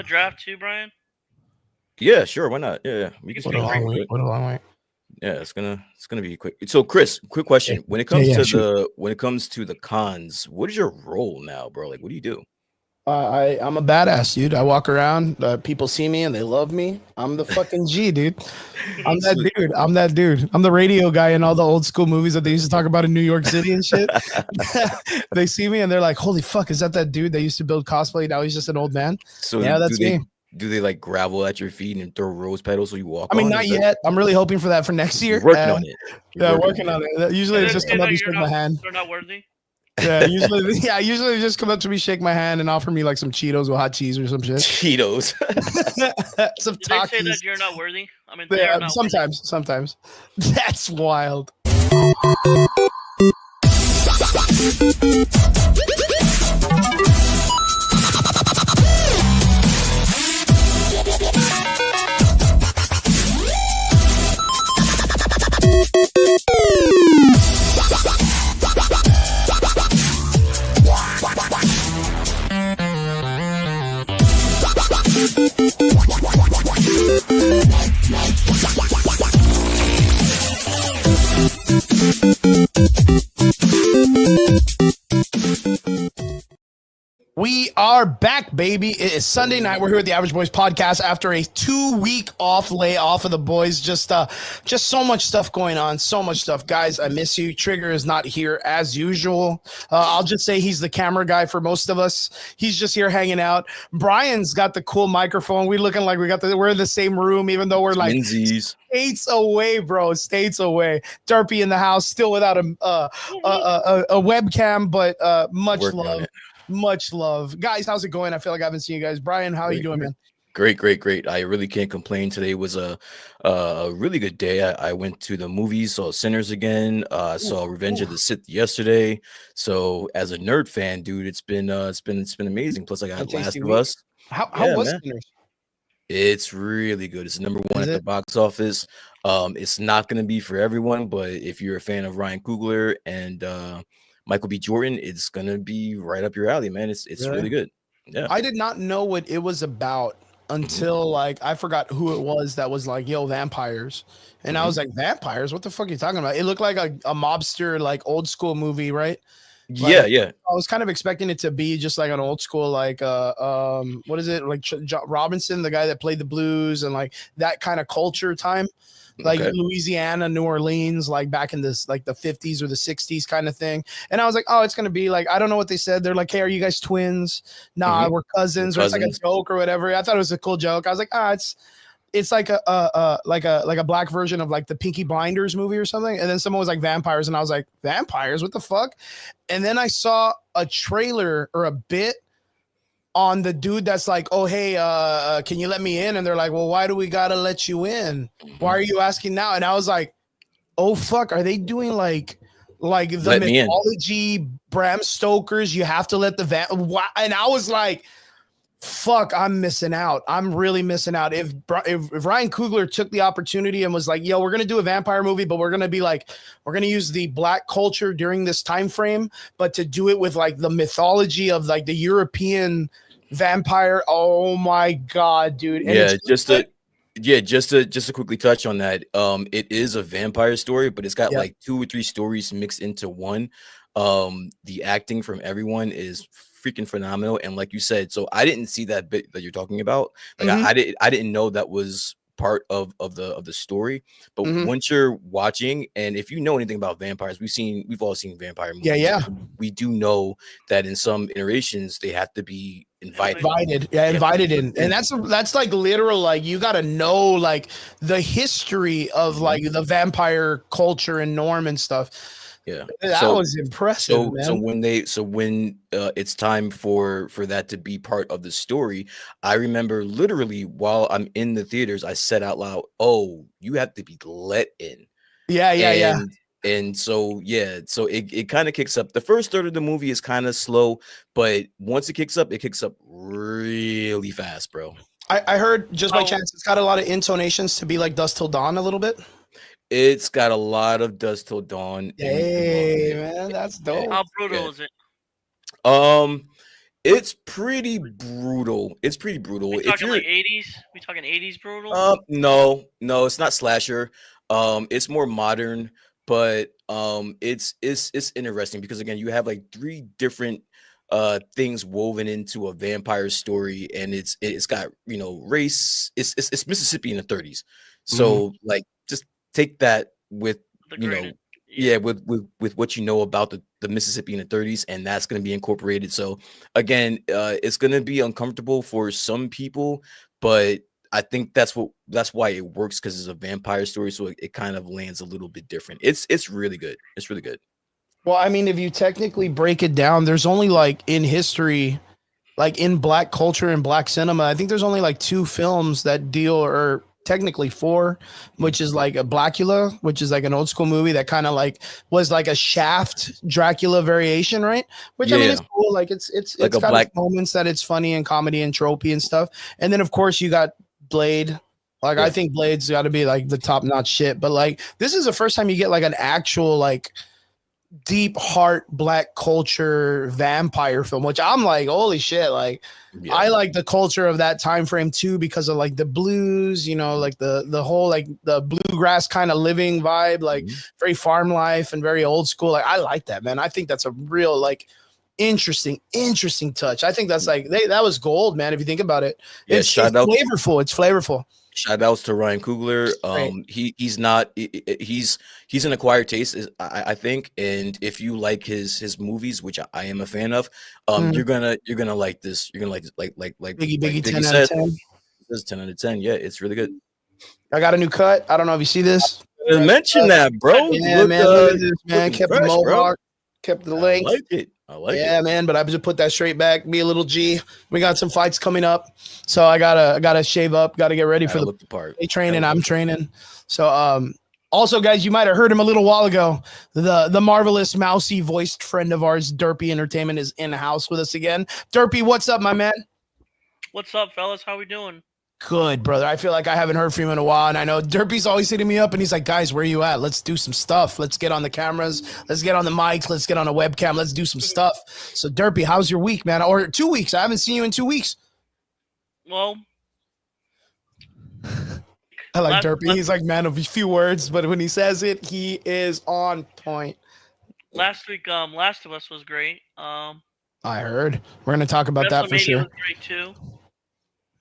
draft too, Brian? Yeah, sure. Why not? Yeah. We can What a long wait. What a long wait. Yeah, it's gonna be quick. So, Chris, quick question: when it comes to the cons, what is your role now, bro? Like, what do you do? I'm a badass, dude. I walk around. People see me and they love me. I'm the fucking G, dude. I'm that dude. I'm the radio guy in all the old school movies that they used to talk about in New York City and shit. They see me and they're like, "Holy fuck, is that dude that used to build cosplay? Now he's just an old man." So yeah, that's me. Do they like gravel at your feet and throw rose petals so you walk? I mean, not yet. I'm really hoping for that for next year. Working on it. Yeah, working on it. Usually they just come up and shake my hand. They're not worthy. Yeah, usually they just come up to me, shake my hand, and offer me like some Cheetos with hot cheese or some shit. Cheetos. Some Do they say that you're not worthy? I mean, yeah, sometimes. That's wild. We are back, baby. It is Sunday night. We're here at the Average Boys podcast after a 2-week layoff of the boys. Just so much stuff going on. So much stuff. Guys, I miss you. Trigger is not here as usual. I'll just say he's the camera guy for most of us. He's just here hanging out. Brian's got the cool microphone. We're looking like we're in the same room, even though we're like states away, bro. States away. Derpy in the house, still without a webcam, but much love. Much love. Guys, how's it going? I feel like I haven't seen you guys. Brian, how are you doing, man? Great. I really can't complain. Today was a really good day. I went to the movies, saw Sinners again, saw Revenge of the Sith yesterday. So as a nerd fan, dude, it's been amazing. Plus I got Last of Us. How was Sinners? It's really good. It's number one at the box office. It's not going to be for everyone, but if you're a fan of Ryan Coogler and Michael B. Jordan, it's gonna be right up your alley, man. It's really good. Yeah, I did not know what it was about until like I forgot who it was that was like, "Yo, vampires," and I was like, "Vampires? What the fuck are you talking about?" It looked like a mobster, like old school movie, right? Yeah. I was kind of expecting it to be just like an old school, like what is it, like Robinson, the guy that played the blues, and like that kind of culture time. Like Louisiana, New Orleans, like back in this, like the 50s or the 60s kind of thing. And I was like, oh, it's going to be like, I don't know what they said. They're like, hey, are you guys twins? Nah, we're cousins. Or it's like a joke or whatever. I thought it was a cool joke. I was like, it's like a black version of like the Peaky Blinders movie or something. And then someone was like vampires. And I was like, vampires? What the fuck? And then I saw a trailer or a bit on the dude that's like, oh, hey, can you let me in? And they're like, well, why do we gotta let you in? Why are you asking now? And I was like, oh, fuck, are they doing like the mythology Bram Stoker's? You have to let the and I was like, fuck, I'm missing out. I'm really missing out. If Ryan Coogler took the opportunity and was like, yo, we're going to do a vampire movie, but we're going to use the black culture during this time frame, but to do it with like the mythology of like the European vampire. Oh my God, dude. And just to quickly touch on that. It is a vampire story, but it's got like 2 or 3 stories mixed into one. The acting from everyone is freaking phenomenal, and like you said, so I didn't see that bit that you're talking about. Like I didn't know that was part of the story. But once you're watching, and if you know anything about vampires, we've all seen vampire movies. Yeah. We do know that in some iterations they have to be invited in, and that's like literal, like you got to know like the history of like the vampire culture and norm and stuff. Yeah, that was impressive. So when it's time for that to be part of the story, I remember literally while I'm in the theaters, I said out loud, "Oh, you have to be let in." Yeah. And so it kind of kicks up. The first third of the movie is kind of slow, but once it kicks up really fast, bro. I heard just by chance it's got a lot of intonations to be like Dusk Till Dawn a little bit. It's got a lot of Dusk Till Dawn. Hey, man, that's dope. How brutal is it? It's pretty brutal. It's pretty brutal. We If talking you're like 80s? We talking 80s brutal? no, it's not slasher. It's more modern, but it's interesting because again, you have like three different things woven into a vampire story, and it's got race. It's Mississippi in the 30s, so like just take that with The you great, know yeah. with what you know about the Mississippi in the 30s, and that's going to be incorporated. So again, it's going to be uncomfortable for some people, but I think that's why it works, because it's a vampire story, so it kind of lands a little bit different. It's really good. It's really good. Well, I mean, if you technically break it down, there's only like in history, like in black culture and black cinema, I think there's only like two films that deal, or technically four, which is like a Blackula, which is like an old school movie that kind of like was like a Shaft Dracula variation, right? Which I mean, it's Yeah, cool. Like like it's a got black its moments that it's funny and comedy and tropey and stuff. And then of course you got Blade. Like I yeah. think Blade's got to be like the top notch shit. But like this is the first time you get like an actual like deep heart black culture vampire film, which I'm like, holy shit, like Yeah. I like the culture of that time frame too, because of like the blues, like the whole like the bluegrass kind of living vibe, like very farm life and very old school. Like I like that, man. I think that's a real like interesting touch. I think that's like that was gold, man. If you think about it, Yeah, it's shout out flavorful. It's flavorful. shout outs to Ryan Coogler. Right. He's not he's an acquired taste, I think, and if you like his movies, which I am a fan of, you're gonna like this. You're gonna like this, like Biggie 10 Biggie out of said. 10. This is 10 out of 10. Yeah, it's really good. I got a new cut. I don't know if you see this. Mention that, bro. Yeah, man. Look at this, man. looking Kept the fresh, bro. mohawk, kept the length. I like it. I like Yeah, it. man. But I just put that straight back. Be a little G. We got some fights coming up, so I gotta shave up. Gotta get ready for Gotta the look the part. training. I'm training. So also, guys, you might have heard him a little while ago. The marvelous mousy voiced friend of ours, Derpy Entertainment, is in the house with us again. Derpy, what's up, my man? What's up, fellas? How we doing? Good, brother. I feel like I haven't heard from him in a while, and I know Derpy's always hitting me up, and he's like, guys, where you at? Let's do some stuff. Let's get on the cameras. Let's get on the mics. Let's get on a webcam. Let's do some stuff. So, Derpy, how's your week, man? Or 2 weeks. I haven't seen you in 2 weeks. Well, I like Derpy. He's like man of a few words, but when he says it, he is on point. last week, Last of Us was great. I heard. We're gonna talk about that for WrestleMania sure. was great too.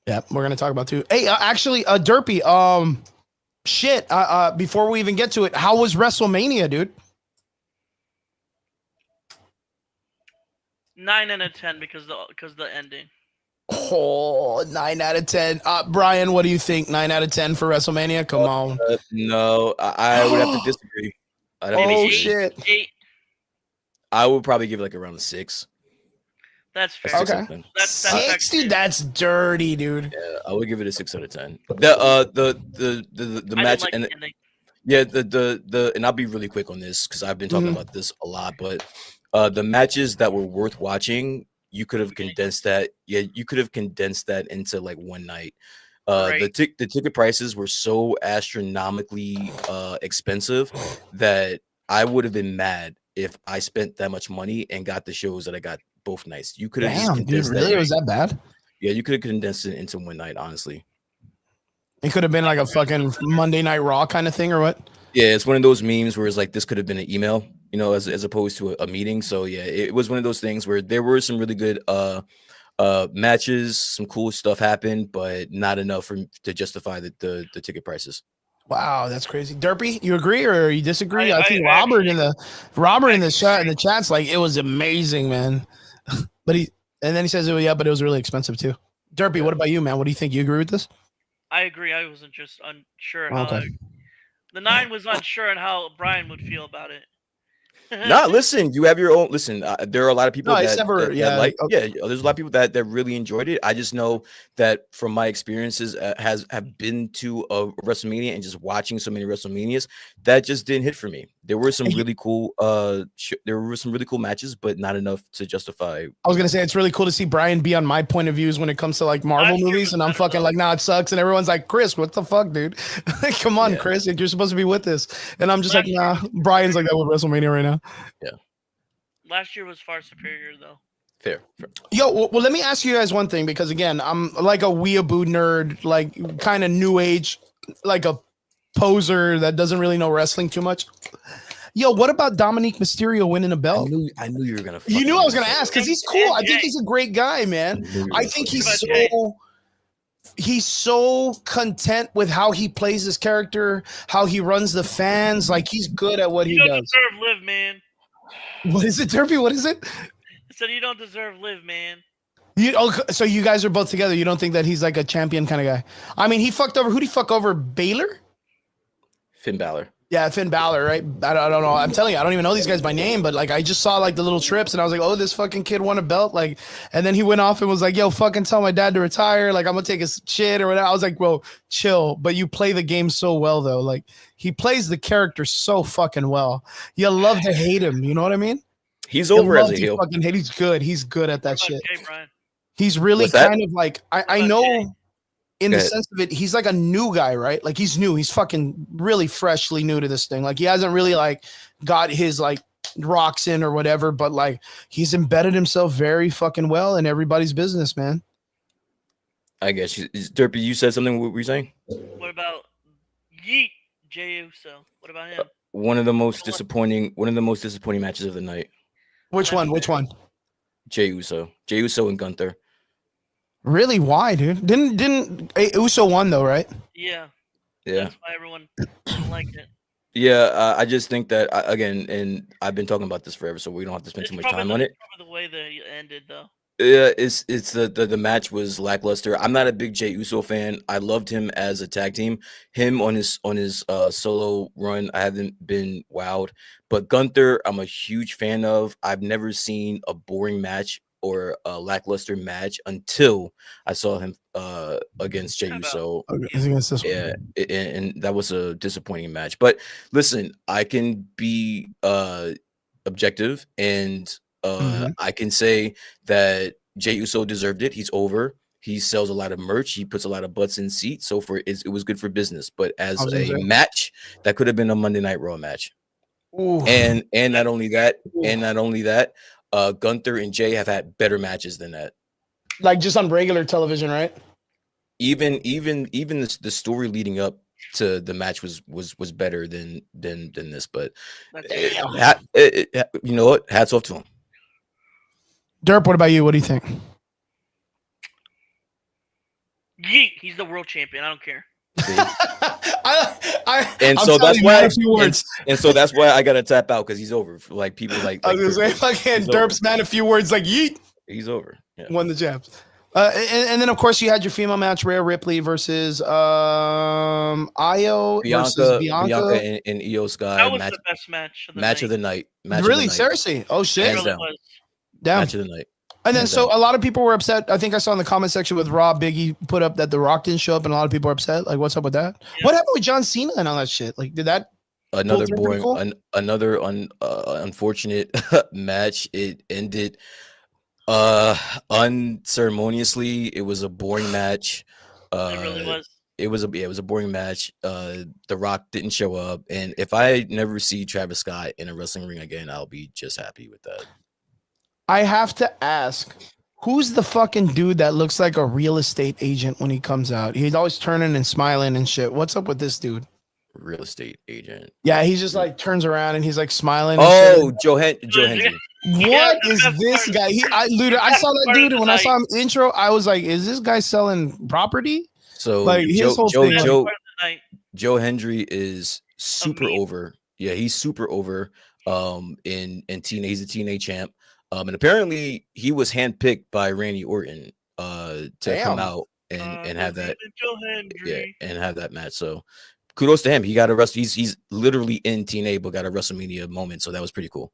Yeah, we're gonna talk about too. Hey, actually, Derpy, shit. Before we even get to it, how was WrestleMania, dude? 9 out of 10 because the ending. Oh, 9 out of 10. Brian, what do you think? 9 out of 10 for WrestleMania? Come on. No, I would have to disagree. Oh, shit. 8. I would probably give it like around a 6. That's fair. Okay. That's 6, dude. That's dirty, dude. Yeah, I would give it a 6 out of 10. The match like and the ending. yeah, the and I'll be really quick on this because I've been talking about this a lot, but the matches that were worth watching, you could have condensed that. Yeah, you could have condensed that into like one night. Right. The ticket prices were so astronomically expensive that I would have been mad if I spent that much money and got the shows that I got both nights. You could have just condensed dude, really? that. Was that bad? Yeah, you could have condensed it into one night, honestly. It could have been like a fucking Monday Night Raw kind of thing, or what? Yeah, it's one of those memes where it's like this could have been an email, as opposed to a meeting. So yeah, it was one of those things where there were some really good matches, some cool stuff happened, but not enough to justify the ticket prices. Wow, that's crazy. Derpy, you agree or you disagree? I think I Robert in the chat's like it was amazing, man. But then he says, "Oh yeah, but it was really expensive too." Derpy, what about you, man? What do you think? You agree with this? I agree. I wasn't just unsure how the 9 was unsure on how Brian would feel about it. Nah, listen, you have your own. Listen, there are a lot of people that there's a lot of people that really enjoyed it. I just know that from my experiences, have been to a WrestleMania and just watching so many WrestleManias, that just didn't hit for me. There were some really cool matches, but not enough to justify. I was gonna say it's really cool to see Brian be on my point of views when it comes to like Marvel movies, and I'm fucking like, nah, it sucks, and everyone's like, Chris, what the fuck, dude? Come on, Chris, you're supposed to be with this, and I'm just like, nah. Brian's like that with WrestleMania right now. Yeah. Last year was far superior, though. Fair. Yo, well, let me ask you guys one thing, because again, I'm like a weeaboo nerd, like kind of new age, like a poser that doesn't really know wrestling too much. Yo, what about Dominic Mysterio winning a belt? I knew you were gonna. You knew I was gonna ask, because he's cool. I think he's a great guy, man. I think he's so content with how he plays his character, how he runs the fans. Like, he's good at what he does. You don't deserve Liv, man. What is it, Derpy? What is it? I said you don't deserve Liv, man. So you guys are both together. You don't think that he's like a champion kind of guy? I mean, he fucked over. Who'd he fuck over? Baylor? Finn Balor. Yeah, Finn Balor, right? I don't know. I'm telling you, I don't even know these guys by name, but like I just saw like the little trips and I was like, oh, this fucking kid won a belt. Like, and then he went off and was like, yo, fucking tell my dad to retire. Like, I'm gonna take his shit or whatever. I was like, bro, chill. But you play the game so well, though. Like, he plays the character so fucking well. You love to hate him. You know what I mean? He's over as a heel. Fucking hate. He's good. He's good at that shit. Jay, Brian? He's really kind of like, I know. Jay? In the sense of it, he's like a new guy, right? Like, he's new. He's fucking really freshly new to this thing. Like, he hasn't really like got his like rocks in or whatever, but like he's embedded himself very fucking well in everybody's business, man. I guess Derpy, you said something. What were you saying? What about Yeet Jey Uso? What about him? One of the most disappointing matches of the night. Which one? Jey Uso and Gunther. Really? Why, dude? Didn't Uso won though, right? Yeah. Yeah. That's why everyone liked it. Yeah, I just think that again, and I've been talking about this forever, so we don't have to spend too much time on it. Probably the way that it ended, though. Yeah, it's the match was lackluster. I'm not a big Jey Uso fan. I loved him as a tag team. Him on his solo run, I haven't been wowed. But Gunther, I'm a huge fan of. I've never seen a boring match or a lackluster match until I saw him against Jey Uso. Yeah, and that was a disappointing match. But listen, I can be objective, and I can say that Jey Uso deserved it. He's over. He sells a lot of merch. He puts a lot of butts in seats. So it was good for business. But as a match, that could have been a Monday Night Raw match. Ooh. And not only that, Gunther and Jay have had better matches than that. Like just on regular television, right? Even the story leading up to the match was better than this. But you know what? Hats off to him. Derp, what about you? What do you think? Yeet, he's the world champion. I don't care. So that's why I gotta tap out, because he's over. Like people like I was gonna say, fucking Derp's man, a few words like yeet. He's over. Yeah. Won the jabs. And then of course you had your female match, Rhea Ripley versus Io versus Bianca and Io Sky. That was the best match of the night. Really? Seriously? Oh shit! It really was. Damn. Match of the night. And then so a lot of people were upset. I think I saw in the comment section with Rob Biggie put up that The Rock didn't show up, and a lot of people are upset. Like, what's up with that? Yeah. What happened with John Cena and all that shit? Like, did that another boring, unfortunate match? It ended unceremoniously. It was a boring match. It really was. It was a boring match. The Rock didn't show up, and if I never see Travis Scott in a wrestling ring again, I'll be just happy with that. I have to ask, who's the fucking dude that looks like a real estate agent when he comes out? He's always turning and smiling and shit. What's up with this dude? Real estate agent. Yeah, he just like turns around and he's like smiling. Oh, Joe Hendry. What is this guy? I saw that dude, and when I saw him intro, I was like, is this guy selling property? So like his whole thing. Joe Hendry is super over. Yeah, he's super over. In TNA, he's a TNA champ. And apparently he was handpicked by Randy Orton to come out and have that and have that match. So kudos to him. He got a he's literally in TNA, but got a WrestleMania moment. So that was pretty cool.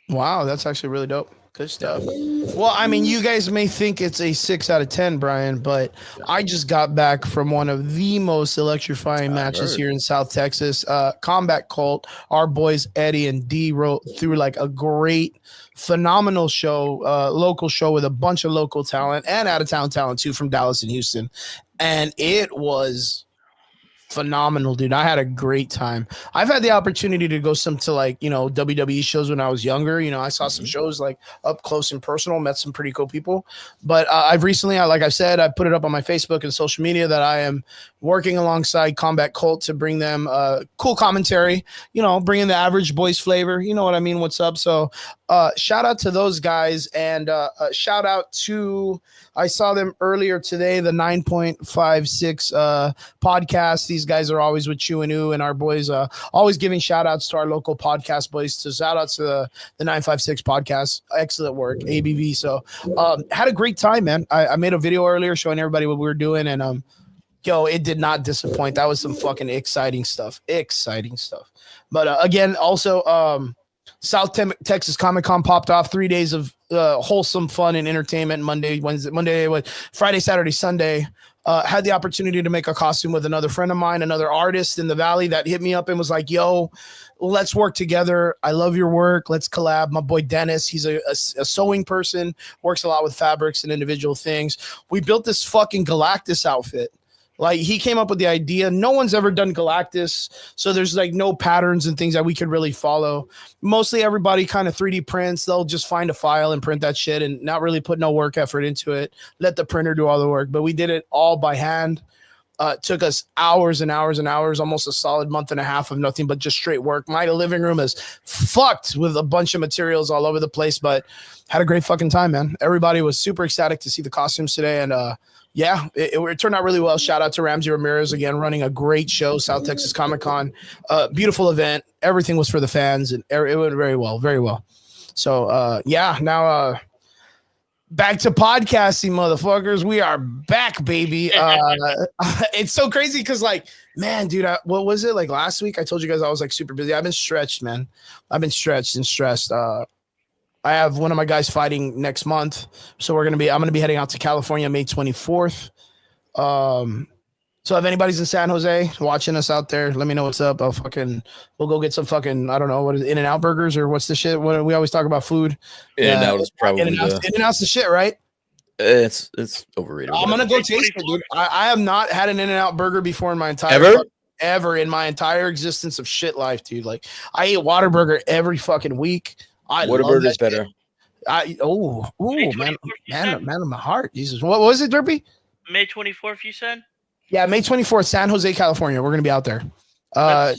Wow, that's actually really dope. Good stuff. Well, I mean, you guys may think it's a 6 out of 10, Brian, but I just got back from one of the most electrifying matches here in South Texas. Combat Cult, our boys Eddie and D wrote through like a great, phenomenal show, local show with a bunch of local talent and out of town talent too from Dallas and Houston. And it was Phenomenal, dude. I had a great time. I've had the opportunity to go to like, WWE shows when I was younger. I saw some shows like up close and personal, met some pretty cool people. But I've recently, like I said, I put it up on my Facebook and social media that I am working alongside Combat Cult to bring them cool commentary, bringing the average boys flavor. You know what I mean? What's up? So shout out to those guys, and shout out to, I saw them earlier today, the 9.56 podcast. These guys are always with Chew and Ooh, and our boys always giving shout outs to our local podcast boys. So shout out to the 956 podcast. Excellent work, ABV. So had a great time, man. I made a video earlier showing everybody what we were doing, and yo, it did not disappoint. That was some fucking exciting stuff. But again, also South Texas Comic-Con popped off. 3 days of wholesome fun and entertainment. Friday, Saturday, Sunday. Had the opportunity to make a costume with another friend of mine, another artist in the Valley that hit me up and was like, yo, let's work together. I love your work. Let's collab. My boy Dennis, he's a sewing person, works a lot with fabrics and individual things. We built this fucking Galactus outfit. Like, he came up with the idea. No one's ever done Galactus, so there's like no patterns and things that we could really follow. Mostly everybody kind of 3D prints. They'll just find a file and print that shit and not really put no work effort into it. Let the printer do all the work. But we did it all by hand. It took us hours and hours and hours, almost a solid month and a half of nothing but just straight work. My living room is fucked with a bunch of materials all over the place, but had a great fucking time, man. Everybody was super ecstatic to see the costumes today, and yeah, it turned out really well. Shout out to Ramsey Ramirez again, running a great show, South Texas Comic-Con. Beautiful event. Everything was for the fans, and it went very well, very well. So, yeah, now back to podcasting, motherfuckers. We are back, baby. It's so crazy because, like, man, dude, what was it? Like last week, I told you guys I was like super busy. I've been stretched, man. I've been stretched and stressed. I have one of my guys fighting next month, so I'm gonna be heading out to California May 24th. So if anybody's in San Jose watching us out there, let me know what's up. We'll go get some fucking, I don't know, what is In-N-Out burgers or what's the shit? What we always talk about food. In-N-Out is probably In-N-Out's the shit, right? It's overrated. I'm gonna go taste it, dude. I have not had an In-N-Out burger before in my entire ever in my entire existence of shit life, dude. Like, I eat Whataburger every fucking week. Whataburger's better. Man of my heart. Jesus. What was it, Derpy? May 24th, you said? Yeah, May 24th, San Jose, California. We're gonna be out there.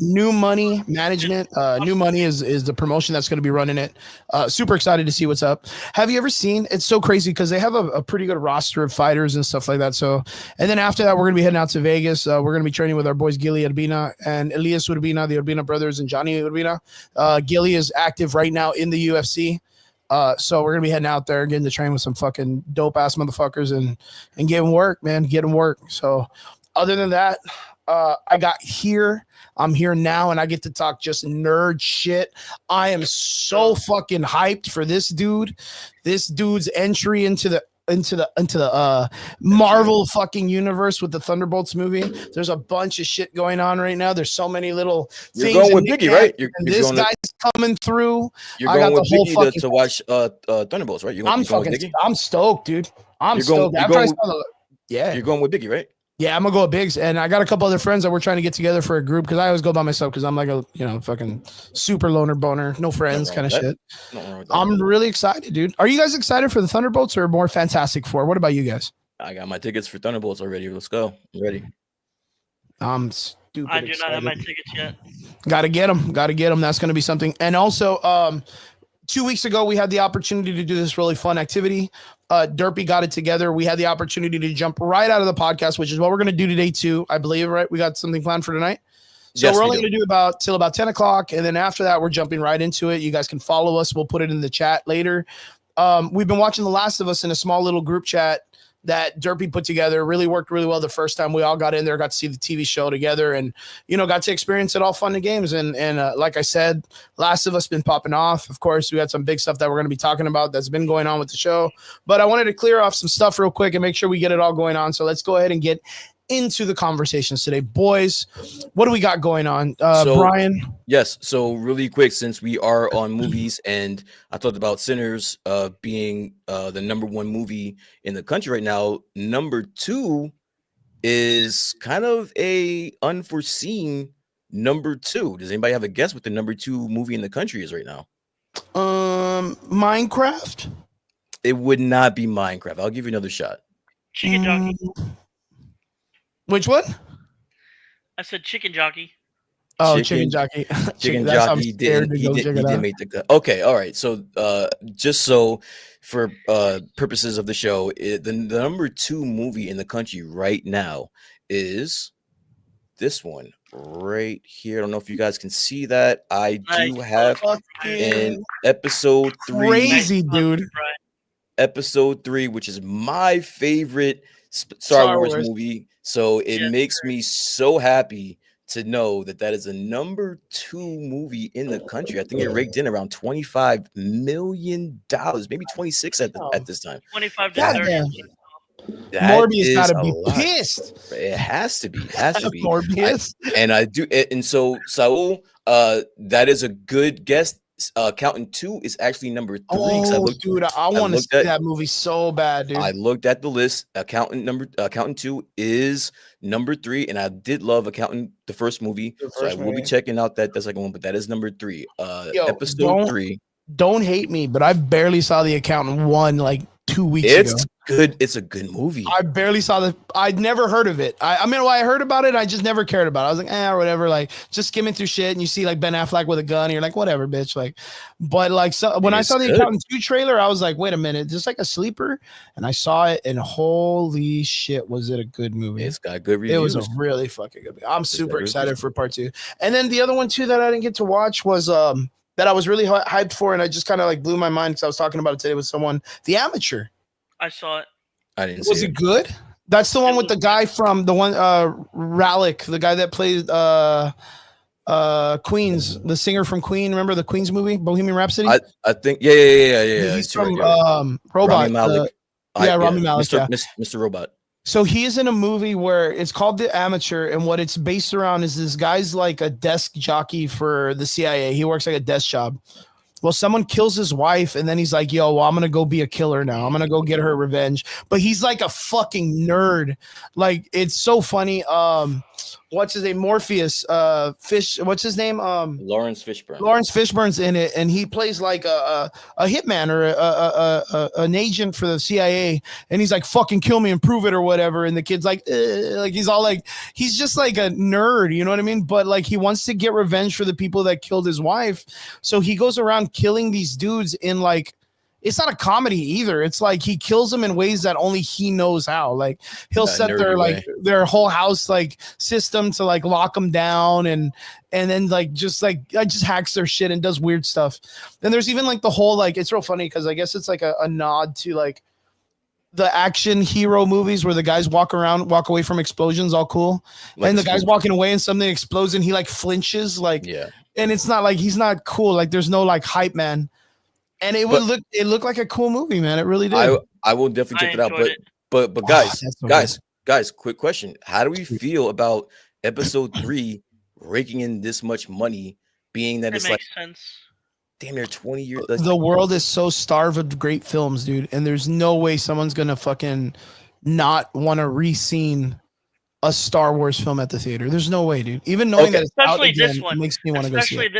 New Money Management. New Money is the promotion that's going to be running it. Super excited to see what's up. Have you ever seen? It's so crazy because they have a pretty good roster of fighters and stuff like that. So, and then after that, we're going to be heading out to Vegas. We're going to be training with our boys Gilly Urbina and Elias Urbina, the Urbina brothers, and Johnny Urbina. Gilly is active right now in the UFC. So we're gonna be heading out there, getting to train with some fucking dope ass motherfuckers and getting work, man, getting work. So other than that, I'm here now, and I get to talk just nerd shit. I am so fucking hyped for this dude. This dude's entry into the Marvel fucking universe with the Thunderbolts movie. There's a bunch of shit going on right now. There's so many little things. You're going with Biggie, right? This guy's coming through. You're going with Biggie to watch Thunderbolts, right? I'm stoked, dude. I'm stoked. You're going with Biggie, right? Yeah, I'm gonna go with Biggs, and I got a couple other friends that we're trying to get together for a group because I always go by myself because I'm like a fucking super loner boner, no friends kind of shit. I'm really excited, dude. Are you guys excited for the Thunderbolts or more Fantastic Four? What about you guys? I got my tickets for Thunderbolts already. Let's go. I'm ready. I'm stupid. I do not have my tickets yet. Gotta get them. That's gonna be something. And also, 2 weeks ago, we had the opportunity to do this really fun activity. Derpy got it together. We had the opportunity to jump right out of the podcast, which is what we're going to do today too, I believe, right? We got something planned for tonight. So we're only going to do till about 10 o'clock. And then after that, we're jumping right into it. You guys can follow us. We'll put it in the chat later. We've been watching The Last of Us in a small little group chat that Derpy put together. Really worked really well the first time we all got in there, got to see the TV show together, and got to experience it all fun and games. And like I said, Last of Us been popping off. Of course, we had some big stuff that we're going to be talking about that's been going on with the show, but I wanted to clear off some stuff real quick and make sure we get it all going on. So let's go ahead and get into the conversations today. Boys, what do we got going on? Brian? Yes. So really quick, since we are on movies and I talked about Sinners being the #1 movie in the country right now, #2 is kind of a unforeseen number 2. Does anybody have a guess what the number 2 movie in the country is right now? Minecraft. It would not be Minecraft. I'll give you another shot. Chicken Jockey. Which one? I said Chicken Jockey. Oh, Chicken Jockey. Chicken Jockey. He did make the cut. Okay, all right. So, just so for purposes of the show, the number 2 movie in the country right now is this one right here. I don't know if you guys can see that. I do have in episode 3. Crazy, dude. Episode 3, which is my favorite Star Wars movie. So it makes me so happy to know that that is a number 2 movie in the country. I think it raked in around $25 million, maybe 26 at this time. 25 to 30. Morbius gotta be pissed. It has to be. It has to be. Morbius. And so Saul, that is a good guess. Accountant 2 is actually number 3. Oh, dude, I want to see that movie so bad, dude. I looked at the list. Accountant 2 is number 3, and I did love Accountant, the first movie. So I will be checking out the second one, but that is number 3. Episode 3. Don't hate me, but I barely saw The Accountant 1 like 2 weeks ago. It's good. It's a good movie. I barely saw I'd never heard of it. I mean, I heard about it. I just never cared about it. I was like, or whatever. Like, just skimming through shit, and you see like Ben Affleck with a gun, and you're like, whatever, bitch. Like, but like, so when I saw the Accountant 2 trailer, I was like, wait a minute, just like a sleeper. And I saw it, and holy shit, was it a good movie? It's got good reviews. It was a really fucking good movie. I'm super excited for part 2. And then the other one too that I didn't get to watch was that I was really hyped for, and I just kind of like blew my mind because I was talking about it today with someone. The Amateur. I saw it. I didn't see it. Was it good? That's the one with the guy from the one Ralick, the guy that plays Queens, the singer from Queen. Remember the Queens movie, Bohemian Rhapsody? I think yeah. He's from Robot. Rami Malek. Rami Malek. Mr. Robot. So he is in a movie where it's called The Amateur, and what it's based around is this guy's like a desk jockey for the CIA. He works like a desk job. Well, someone kills his wife, and then he's like, yo, well, I'm going to go be a killer now. I'm going to go get her revenge. But he's like a fucking nerd. Like, it's so funny. What's his name? Morpheus. What's his name? Lawrence Fishburne. Lawrence Fishburne's in it, and he plays like a hitman or an agent for the CIA, and he's like, fucking kill me and prove it or whatever. And the kid's like he's all like, he's just like a nerd, you know what I mean? But like, he wants to get revenge for the people that killed his wife, so he goes around killing these dudes in like, it's not a comedy either. It's like he kills them in ways that only he knows how. Like, he'll set their whole house like system to like lock them down, and then just hacks their shit and does weird stuff. Then there's even like the whole like, it's real funny because I guess it's like a nod to like the action hero movies where the guys walk away from explosions all cool, like, and the guy's walking away and something explodes and he like flinches like, and it's not like he's not cool. Like, there's no like hype man. And it looked like a cool movie, man. It really did. I will definitely check it out. But guys, quick question. How do we feel about episode 3 raking in this much money, being that it's like sense. Damn near 20 years? The world is so starved of great films, dude. And there's no way someone's gonna fucking not want to re-scene a Star Wars film at the theater. There's no way, dude. Even knowing that it's especially out again, this one makes me want to go see it.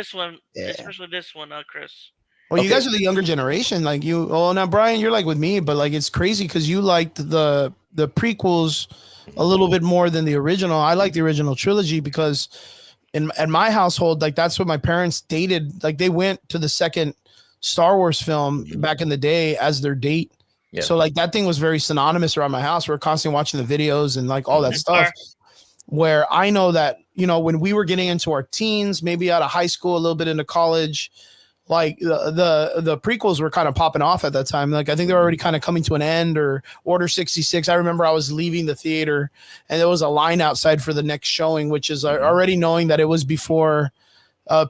Especially this one, Chris. Well, you guys are the younger generation. Like you, now Brian, you're like with me, but like it's crazy because you liked the prequels a little bit more than the original. I like the original trilogy because in my household, like that's what my parents dated. Like they went to the second Star Wars film back in the day as their date. Yeah. So like that thing was very synonymous around my house. We were constantly watching the videos and like all that stuff. Where I know that, you know, when we were getting into our teens, maybe out of high school, a little bit into college, like the prequels were kind of popping off at that time. Like I think they were already kind of coming to an end, or Order 66. I remember I was leaving the theater and there was a line outside for the next showing, which is already knowing that it was before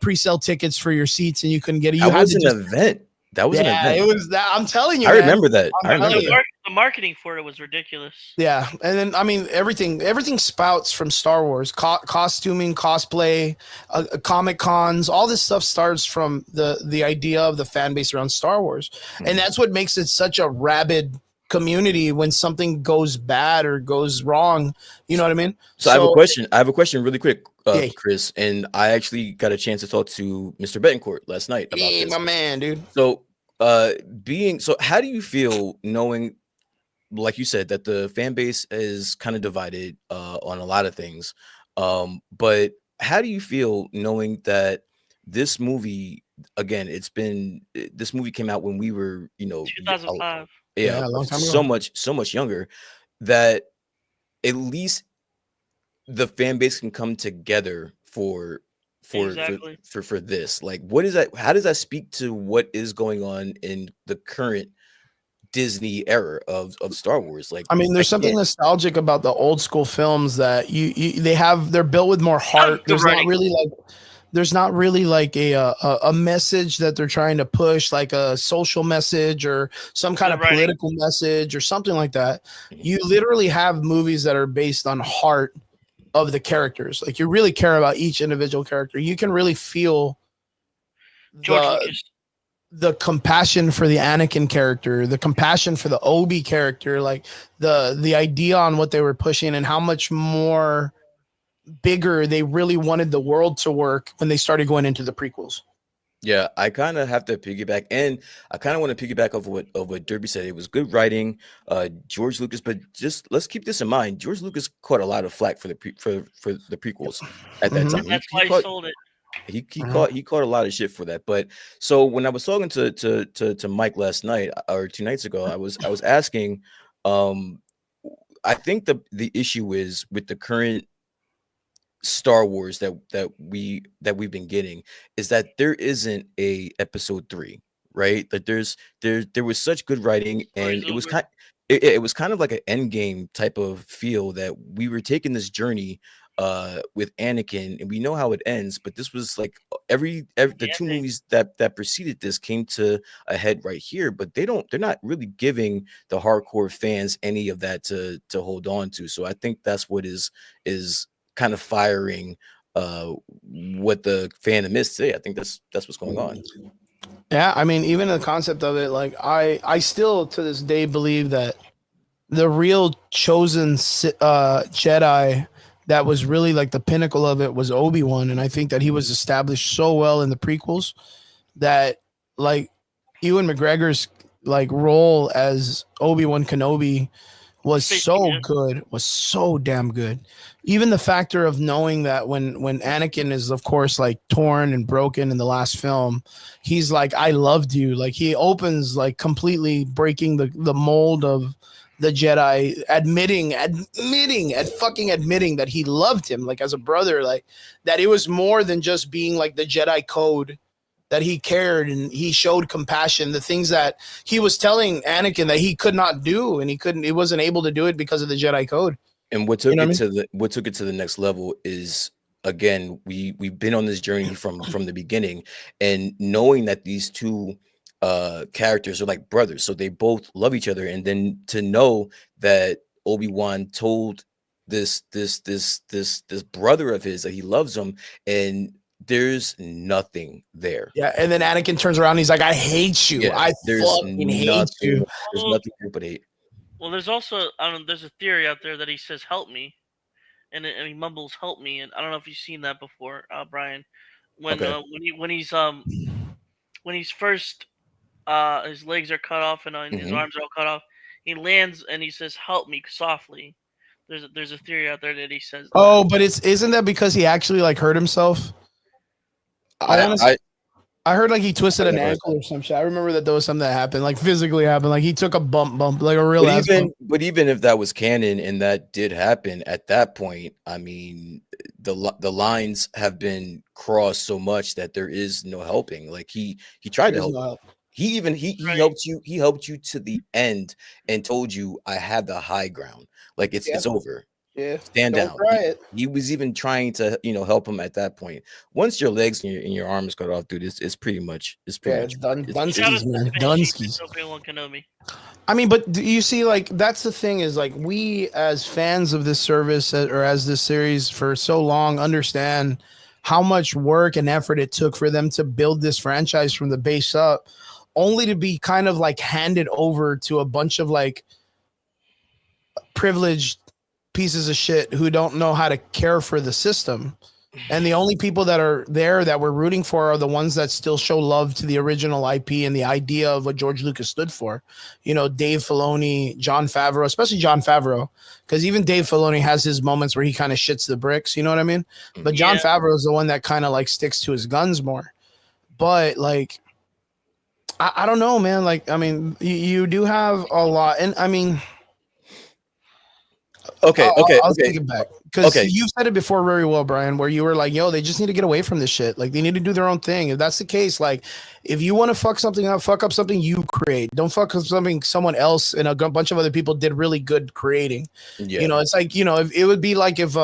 pre-sale tickets for your seats and you couldn't get it. That was an event. That was an event. It was that. I'm telling you, I remember that. The marketing for it was ridiculous. Yeah, and then I mean everything spouts from Star Wars. Costuming, cosplay, Comic Cons, all this stuff starts from the idea of the fan base around Star Wars, and that's what makes it such a rabid community when something goes bad or goes wrong. You know what I mean? So I have a question really quick, yeah. Chris, and I actually got a chance to talk to Mr. Betancourt last night about Hey, this. my man, dude. So how do you feel knowing, like you said, that the fan base is kind of divided on a lot of things, but how do you feel knowing that this movie, again, this movie came out when we were 2005. Yeah, a long time so ago. much younger, that at least the fan base can come together for Exactly. this? Like, what is that? How does that speak to what is going on in the current Disney era of Star Wars? Like, I mean, there's I something can't. nostalgic about the old school films that they're built with more heart. Good writing. There's not really like a message that they're trying to push, like a social message or some kind Good of writing. political message or something like that. Mhm. You literally have movies that are based on heart of the characters. Like you really care about each individual character. You can really feel George Lucas. the compassion for the Anakin character, the compassion for the Obi character, like the idea on what they were pushing and how much more bigger they really wanted the world to work when they started going into the prequels. Yeah, I kind of have to piggyback, and I kind of want to piggyback off what Derby said. It was good writing, George Lucas, but just let's keep this in mind. George Lucas caught a lot of flack for the prequels at that time. That's why he sold it. He caught a lot of shit for that. But so when I was talking to Mike last night or 2 nights ago, I was asking, I think the issue is with the current Star Wars that we've been getting is that there isn't a episode 3, right? That there was such good writing, and it was it was kind of like an end game type of feel that we were taking this journey with Anakin, and we know how it ends, but this was like every the 2 movies that preceded this came to a head right here, but they're not really giving the hardcore fans any of that to hold on to. So I think that's what is kind of firing what the fandom is today. I think that's what's going on. Yeah, I mean, even the concept of it, like I still to this day believe that the real chosen Jedi that was really like the pinnacle of it was Obi-Wan, and I think that he was established so well in the prequels that like Ewan McGregor's like role as Obi-Wan Kenobi was so good, was so damn good. Even the factor of knowing that when Anakin is of course like torn and broken in the last film, he's like, I loved you. Like he opens like completely breaking the mold of the Jedi, admitting that he loved him like as a brother, like that it was more than just being like the Jedi code, that he cared and he showed compassion, the things that he was telling Anakin that he could not do, and he wasn't able to do it because of the Jedi code. And what took it to the next level is, again, we've been on this journey from the beginning, and knowing that these 2 characters are like brothers, so they both love each other, and then to know that Obi-Wan told this brother of his that he loves him, and there's nothing there. Yeah, and then Anakin turns around and he's like, I hate you. Yeah, I fucking hate you. There's nothing here but hate. Well, there's also there's a theory out there that he says help me, and he mumbles help me, and I don't know if you've seen that before, Brian. When when he's first his legs are cut off and his arms are all cut off, he lands and he says help me softly. There's a theory out there that he says that. Oh, but isn't that because he actually like hurt himself? I heard like he twisted an ankle or some shit. I remember that there was something that happened, like physically happened, like he took a bump, like a real. But even if that was canon and that did happen at that point, I mean, the lines have been crossed so much that there is no helping. Like he tried to help. He helped you. He helped you to the end and told you, I have the high ground. Like it's over. Yeah, stand down. He was even trying to, help him at that point. Once your legs and your arms cut off, dude, it's pretty much done. Dunskies, man. Dunskies. I mean, but you see, like that's the thing is like we as fans of this service or as this series for so long understand how much work and effort it took for them to build this franchise from the base up, only to be kind of like handed over to a bunch of like privileged pieces of shit who don't know how to care for the system. And the only people that are there that we're rooting for are the ones that still show love to the original IP and the idea of what George Lucas stood for. You know, Dave Filoni, Jon Favreau, especially Jon Favreau, because even Dave Filoni has his moments where he kind of shits the bricks. You know what I mean? But Jon Favreau is the one that kind of like sticks to his guns more. But like, I don't know, man. Like, I mean, you do have a lot, and I mean. Okay. I'll take it back because you said it before very well, Brian, where you were like, yo, they just need to get away from this shit. Like, they need to do their own thing. If that's the case, like, if you want to fuck something up, fuck up something you create. Don't fuck up something someone else and a bunch of other people did really good creating. Yeah. You know, it's like, you know, if it would be like if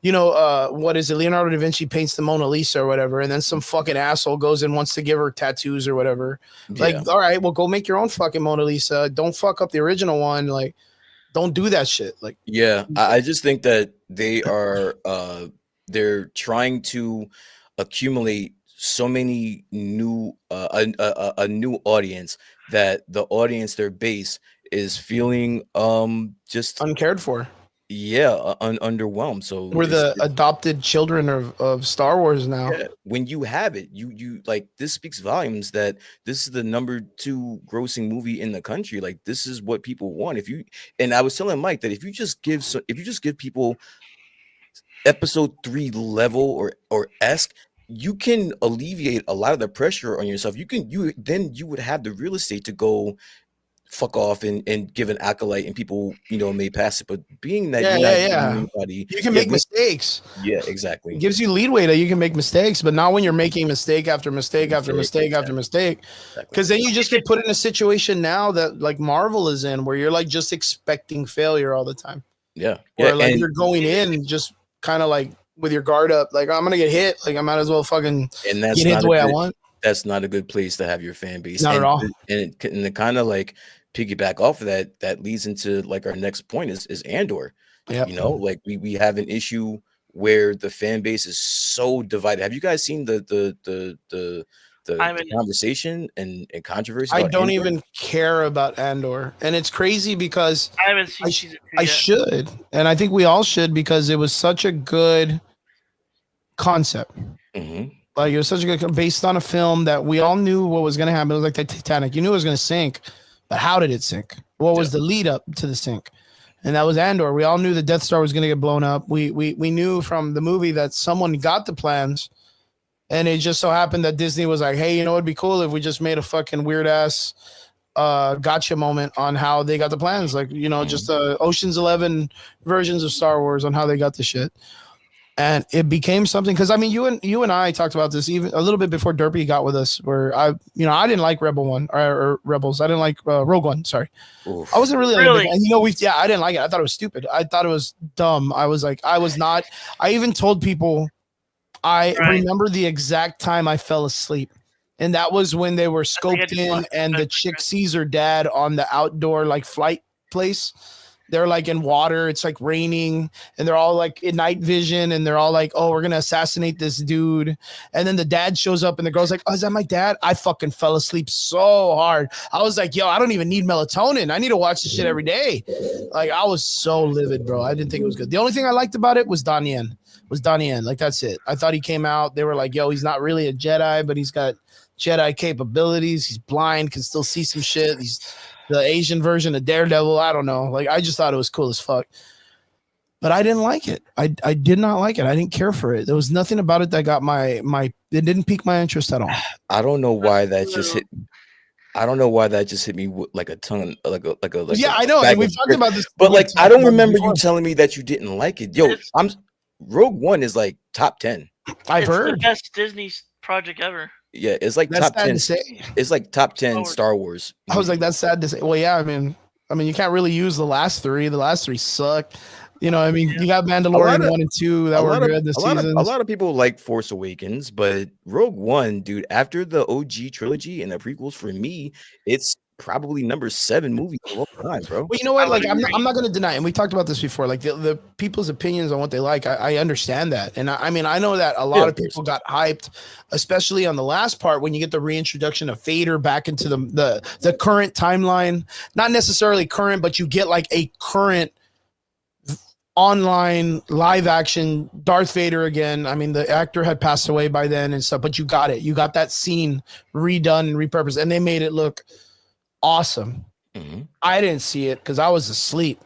you know, what is it? Leonardo da Vinci paints the Mona Lisa or whatever, and then some fucking asshole goes and wants to give her tattoos or whatever. Like, all right, well, go make your own fucking Mona Lisa. Don't fuck up the original one. Like, don't do that shit. Like, yeah, I just think that they are they're trying to accumulate so many new a new audience that the audience, their base, is feeling just uncared for. Yeah, underwhelmed. So we're the adopted children of Star Wars now. Yeah, when you have it, you like, this speaks volumes that this is the #2 grossing movie in the country. Like, this is what people want. If you, and I was telling Mike that if you just give people episode 3 level or esque, you can alleviate a lot of the pressure on yourself. Then you would have the real estate to go fuck off and give an acolyte, and people, you know, may pass it. But being that anybody, you can make mistakes. Yeah, exactly. It gives you leadway that you can make mistakes, but not when you're making mistake after mistake after mistake after mistake. Because then you just get put in a situation now that like Marvel is in, where you're like just expecting failure all the time. Yeah, or like you're going in just kind of like with your guard up, like, I'm gonna get hit, like I might as well fucking get hit the way I want. That's not a good place to have your fan base. Not at all. And it kind of like piggyback off of that leads into like our next point is Andor. Yeah, you know, like we have an issue where the fan base is so divided. Have you guys seen the conversation and controversy? I don't even care about Andor, and it's crazy because I haven't seen season 2 I should, and I think we all should, because it was such a good concept. Like, it was such a good, based on a film that we all knew what was going to happen. It was like the Titanic. You knew it was going to sink, but how did it sink? What was the lead up to the sink? And that was Andor. We all knew the Death Star was going to get blown up. We knew from the movie that someone got the plans, and it just so happened that Disney was like, hey, you know, it'd be cool if we just made a fucking weird ass gotcha moment on how they got the plans. Like, you know, just Ocean's 11 versions of Star Wars on how they got the shit. And it became something, because I mean, you and I talked about this even a little bit before Derpy got with us, where I didn't like Rebel One or Rebels. I didn't like Rogue One. Sorry, I wasn't really. And you know, I didn't like it. I thought it was stupid. I thought it was dumb. I was not. I even told people. I remember the exact time I fell asleep, and that was when they were scoped in, and the chick sees her dad on the outdoor like flight place. They're like in water, it's like raining, and they're all like in night vision, and they're all like, oh, we're gonna assassinate this dude. And then the dad shows up, and the girl's like, oh, is that my dad? I fucking fell asleep so hard. I was like, yo, I don't even need melatonin. I need to watch this shit every day. Like, I was so livid, bro. I didn't think it was good. The only thing I liked about it was Donnie Yen. Like, that's it. I thought he came out, they were like, yo, he's not really a Jedi, but he's got Jedi capabilities. He's blind, can still see some shit. He's the Asian version of Daredevil. I don't know. Like, I just thought it was cool as fuck. But I didn't like it. I did not like it. I didn't care for it. There was nothing about it that got it didn't pique my interest at all. I don't know why that just hit. I don't know why that just hit me like a ton, like a. Yeah, I know. And we've talked about this. But like, I don't remember you telling me that you didn't like it. Yo, Rogue One is like top 10. I've heard the best Disney project ever. Yeah, it's like top 10. It's like top 10 Star Wars. I was like, that's sad to say. Well, yeah, I mean, you can't really use the last three. The last three suck. You know, I mean, you got A Mandalorian lot of 1 and 2 that were good this a seasons. lot of people like Force Awakens, but Rogue One, dude, after the OG trilogy and the prequels, for me, it's probably number 7 movie of all time, bro. Well, you know I what? would Like, I'm agree. not going to deny, and we talked about this before. Like the people's opinions on what they like, I understand that, and I mean, I know that a Yeah, lot of of course. people got hyped, especially on the last part when you get the reintroduction of Vader back into the current timeline. Not necessarily current, but you get like a current online live action Darth Vader again. I mean, the actor had passed away by then and stuff, but you got it. You got that scene redone and repurposed, and they made it look awesome. Mhm. I didn't see it because I was asleep,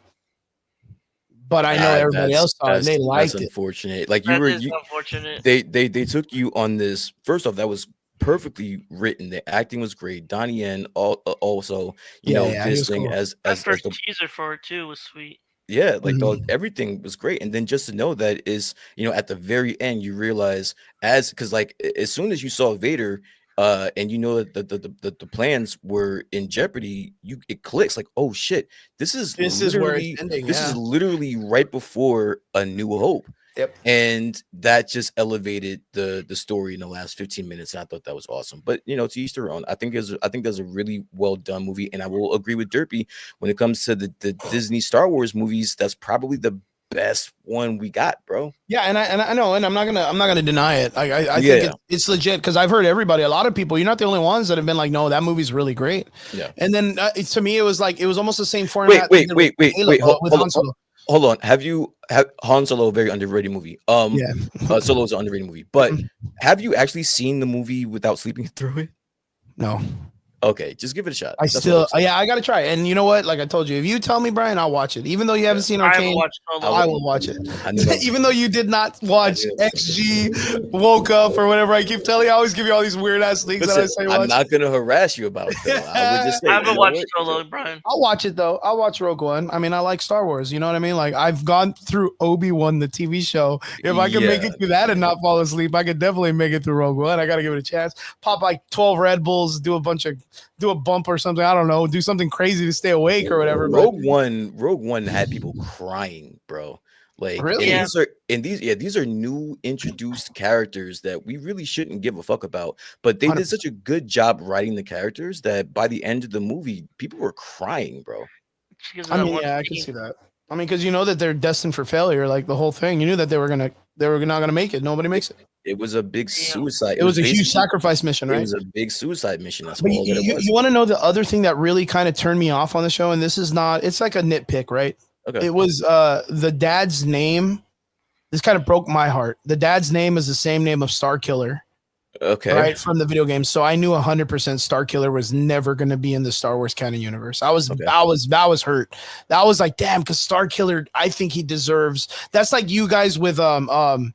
but I know everybody else saw it and they That's liked it. unfortunate. Like That is you unfortunate. they took you on this. First off, that was perfectly written. The acting was great. Donnie Yen also, Yeah, yeah, he this was thing cool. That as first the teaser for it too was sweet. yeah, like Mhm. everything was great. And then just to know that is, at the very end, you realize because like as soon as you saw Vader, and you know that the plans were in jeopardy, it clicks like, oh shit, This is where it's ending. this is Yeah. literally right before A New Hope. Yep. And that just elevated the story in the last 15 minutes. And I thought that was awesome. But to each their own. I think there's a really well done movie. And I will agree with Derpy when it comes to the Disney Star Wars movies. That's probably the best one we got, bro. Yeah, and I know, and I'm not gonna deny it. I think Yeah, it's legit because I've heard everybody, a lot of people. You're not the only ones that have been like, no, that movie's really great. yeah. And then to me, it was like it was almost the same format they did with Halo, with Han Solo. Hold on. Have Han Solo, a very underrated movie. Yeah. Solo is an underrated movie. But have you actually seen the movie without sleeping through it? No. Okay, just give it a shot. I That's all I'm still, saying. yeah, I gotta try it. And you know what? Like I told you, if you tell me, Brian, I'll watch it. Even though you haven't Yeah. seen I haven't Arcane, watched I Solo. I will. will watch it. I knew that was Even though you did not watch knew that was XG, woke up or whatever. I keep telling you, I always give you all these weird ass things that I Listen, say I'm watch. not gonna harass you about it, though. I would just I say, you haven't know watched what? Solo, Brian. I'll watch it though. I'll watch Rogue One. I mean, I like Star Wars. You know what I mean? Like I've gone through Obi-Wan, the TV show. If I can make Yeah. it through that and not fall asleep, I could definitely make it through Rogue One. I gotta give it a chance. Pop like 12 Red Bulls, do a bump or something. I don't know, do something crazy to stay awake or whatever. But Rogue One had people crying, bro. Like, and really, Yeah, these are new introduced characters that we really shouldn't give a fuck about. But they did 100%. such a good job writing the characters that by the end of the movie, people were crying, bro. it's because of I that mean, one yeah, I can scene. see that. I mean, because you know that they're destined for failure. Like the whole thing, you knew that they were not gonna make it. Nobody It, makes it. it was a big Yeah, suicide. It was a huge sacrifice mission, It right? was a big suicide mission. That's But all that it was. you want to know the other thing that really kind of turned me off on the show, and this is not, it's like a nitpick, right? Okay. It was the dad's name. This kind of broke my heart. The dad's name is the same name of Star Killer, Okay. right? From the video game. So I knew 100% Star Killer was never going to be in the Star Wars canon universe. Okay. That was hurt. That was like, damn, because Star Killer, I think he deserves. That's like you guys with the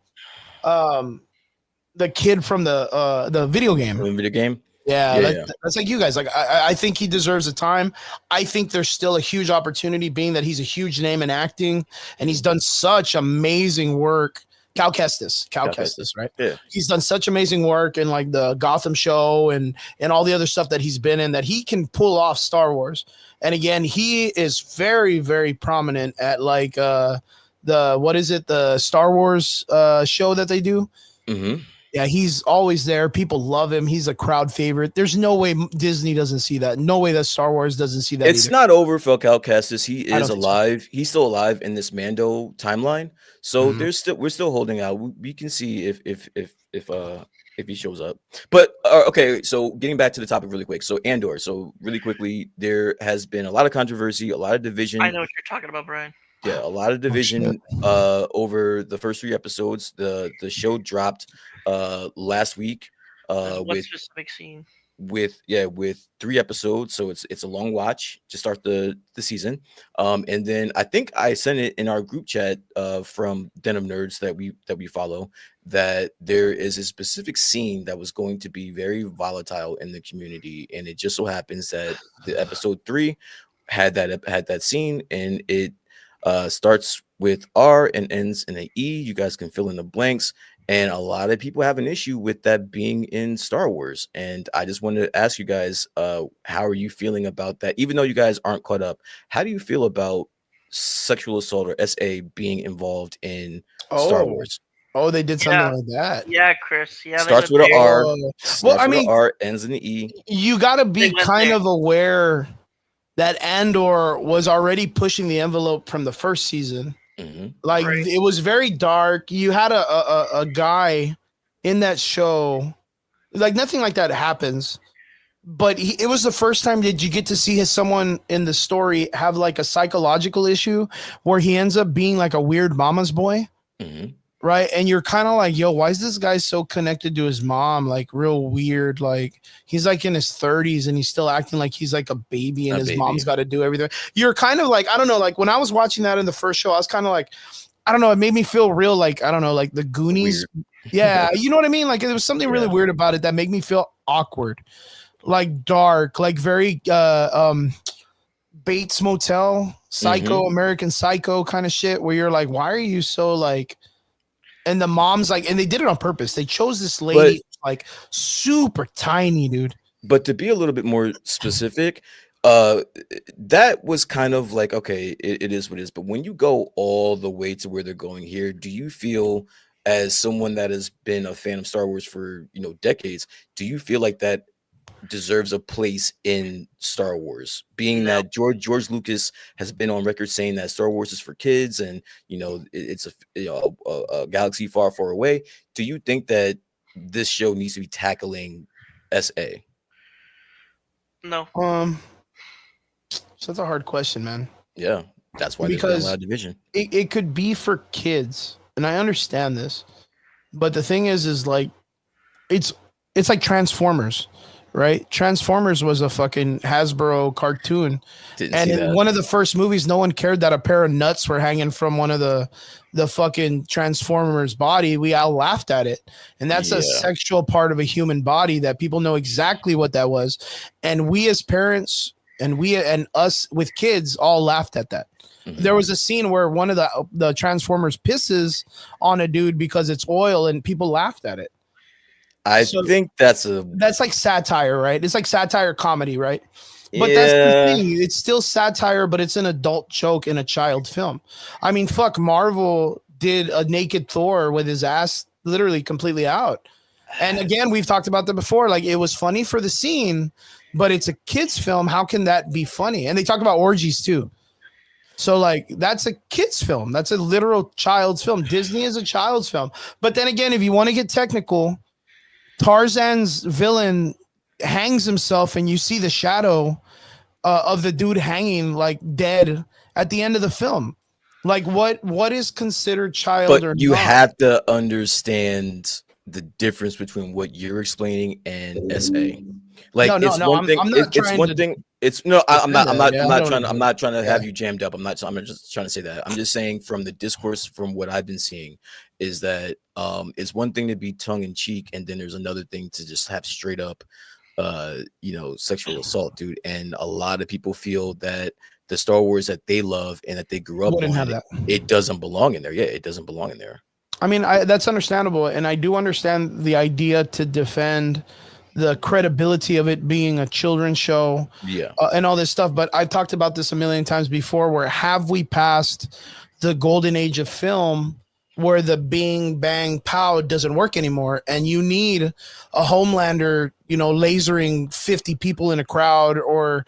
kid from the video game. Video game. Yeah, Yeah. Yeah. that's like you guys. Like I think he deserves a time. I think there's still a huge opportunity, being that he's a huge name in acting, and he's done such amazing work. Cal Kestis, right? Yeah. He's done such amazing work in like the Gotham show and all the other stuff that he's been in, that he can pull off Star Wars. And again, he is very, very prominent at like the what is it, the Star Wars show that they do. Mm-hmm. Yeah, he's always there. People love him. He's a crowd favorite. There's no way Disney doesn't see that. No way that Star Wars doesn't see that It's either. not over for Cal Kestis. He I is don't think so. alive. He's still alive in this Mando timeline. So Mhm. we're still holding out. We can see if he shows up. But okay, so getting back to the topic really quick. So Andor. So really quickly, there has been a lot of controversy, a lot of I division. know what you're talking about, Brian. Yeah, a lot of Oh, shit. division over the first 3 episodes. The show dropped last week There's one with specific scene. with 3 episodes, so it's a long watch to start the season. And then I think I sent it in our group chat from Denim Nerds that we follow, that there is a specific scene that was going to be very volatile in the community, and it just so happens that the episode 3 had that scene, and it starts with R and ends in an E. You guys can fill in the blanks. And a lot of people have an issue with that being in Star Wars. And I just wanted to ask you guys, how are you feeling about that? Even though you guys aren't caught up, how do you feel about sexual assault or SA being involved in Star Oh, Wars. oh, they did something Yeah, like that. yeah, Chris. Yeah, they Starts went with an there. R, Well, starts I with an mean, R, ends in an E. you got to They be went kind there. of aware that Andor was already pushing the envelope from the first season. Hmm. Like Right. it was very dark. You had a guy in that show, like nothing like that happens. But it was the first time that you get to see someone in the story have like a psychological issue where he ends up being like a weird mama's boy, Hmm. right? And you're kind of like, yo, why is this guy so connected to his mom? Like real weird. Like he's like in his 30s and he's still acting like he's like a baby and A his baby. mom's got to do everything. You're kind of like, I don't know, like when I was watching that in the first show, I was kind of like, I don't know, it made me feel real like, I don't know, like the Goonies. Weird. Yeah, you know what I mean? Like there was something really Yeah. weird about it that made me feel awkward, like dark, like very Bates Motel, Psycho, Hmm. American Psycho kind of shit, where you're like, why are you so like? And the mom's like, and they did it on purpose. They chose this But lady like super tiny, dude. but to be a little bit more specific, that was kind of like, okay, it is what it is. But when you go all the way to where they're going here, do you feel, as someone that has been a fan of Star Wars for, decades, do you feel like that deserves a place in Star Wars, being No, that George Lucas has been on record saying that Star Wars is for kids, and it's a galaxy far, far away? Do you think that this show needs to be tackling SA? no. Um, so that's a hard question, man, Yeah, that's why there's been a lot because of division. it could be for kids, and I understand this, but the thing is like it's it's like Transformers, right? Transformers was a fucking Hasbro cartoon, Didn't and see in that. one of the first movies, no one cared that a pair of nuts were hanging from one of the fucking Transformers body. We all laughed at it, and that's a Yeah, sexual part of a human body that people know exactly what that was, and we as parents and we and us with kids all laughed at that. hmm. There was a scene where one of the Transformers pisses on a dude because it's oil, and people laughed at it. I So think that's a that's like satire, right? It's like satire comedy, right? But that's the yeah. thing. It's still satire, but it's an adult joke in a child film. I mean, fuck, Marvel did a naked Thor with his ass literally completely out. And again, we've talked about that before. Like it was funny for the scene, but it's a kid's film. How can that be funny? And they talk about orgies too. So like that's a kid's film. That's a literal child's film. Disney is a child's film. But then again, if you want to get technical, Tarzan's villain hangs himself, and you see the shadow of the dude hanging like dead at the end of the film. Like what is considered child But or you not? have to understand the difference between what you're explaining and SA. Like No, no, it's no. one thing. I'm not It's trying one to thing. It's no. I'm defend not. I'm that. not. Yeah, I'm I not don't trying. know. I'm not trying to Yeah. have you jammed up. I'm not. I'm just trying to say that. I'm just saying from the discourse, from what I've been seeing, is that it's one thing to be tongue in cheek, and then there's another thing to just have straight up, sexual assault, dude. And a lot of people feel that the Star Wars that they love and that they grew up Wouldn't have on, that. it doesn't belong in there. Yeah, it doesn't belong in there. I mean, that's understandable, and I do understand the idea to defend the credibility of it being a children's show Yeah. and all this stuff. But I've talked about this a million times before. Where have we passed the golden age of film, where the bing bang pow doesn't work anymore, and you need a Homelander, lasering 50 people in a crowd, or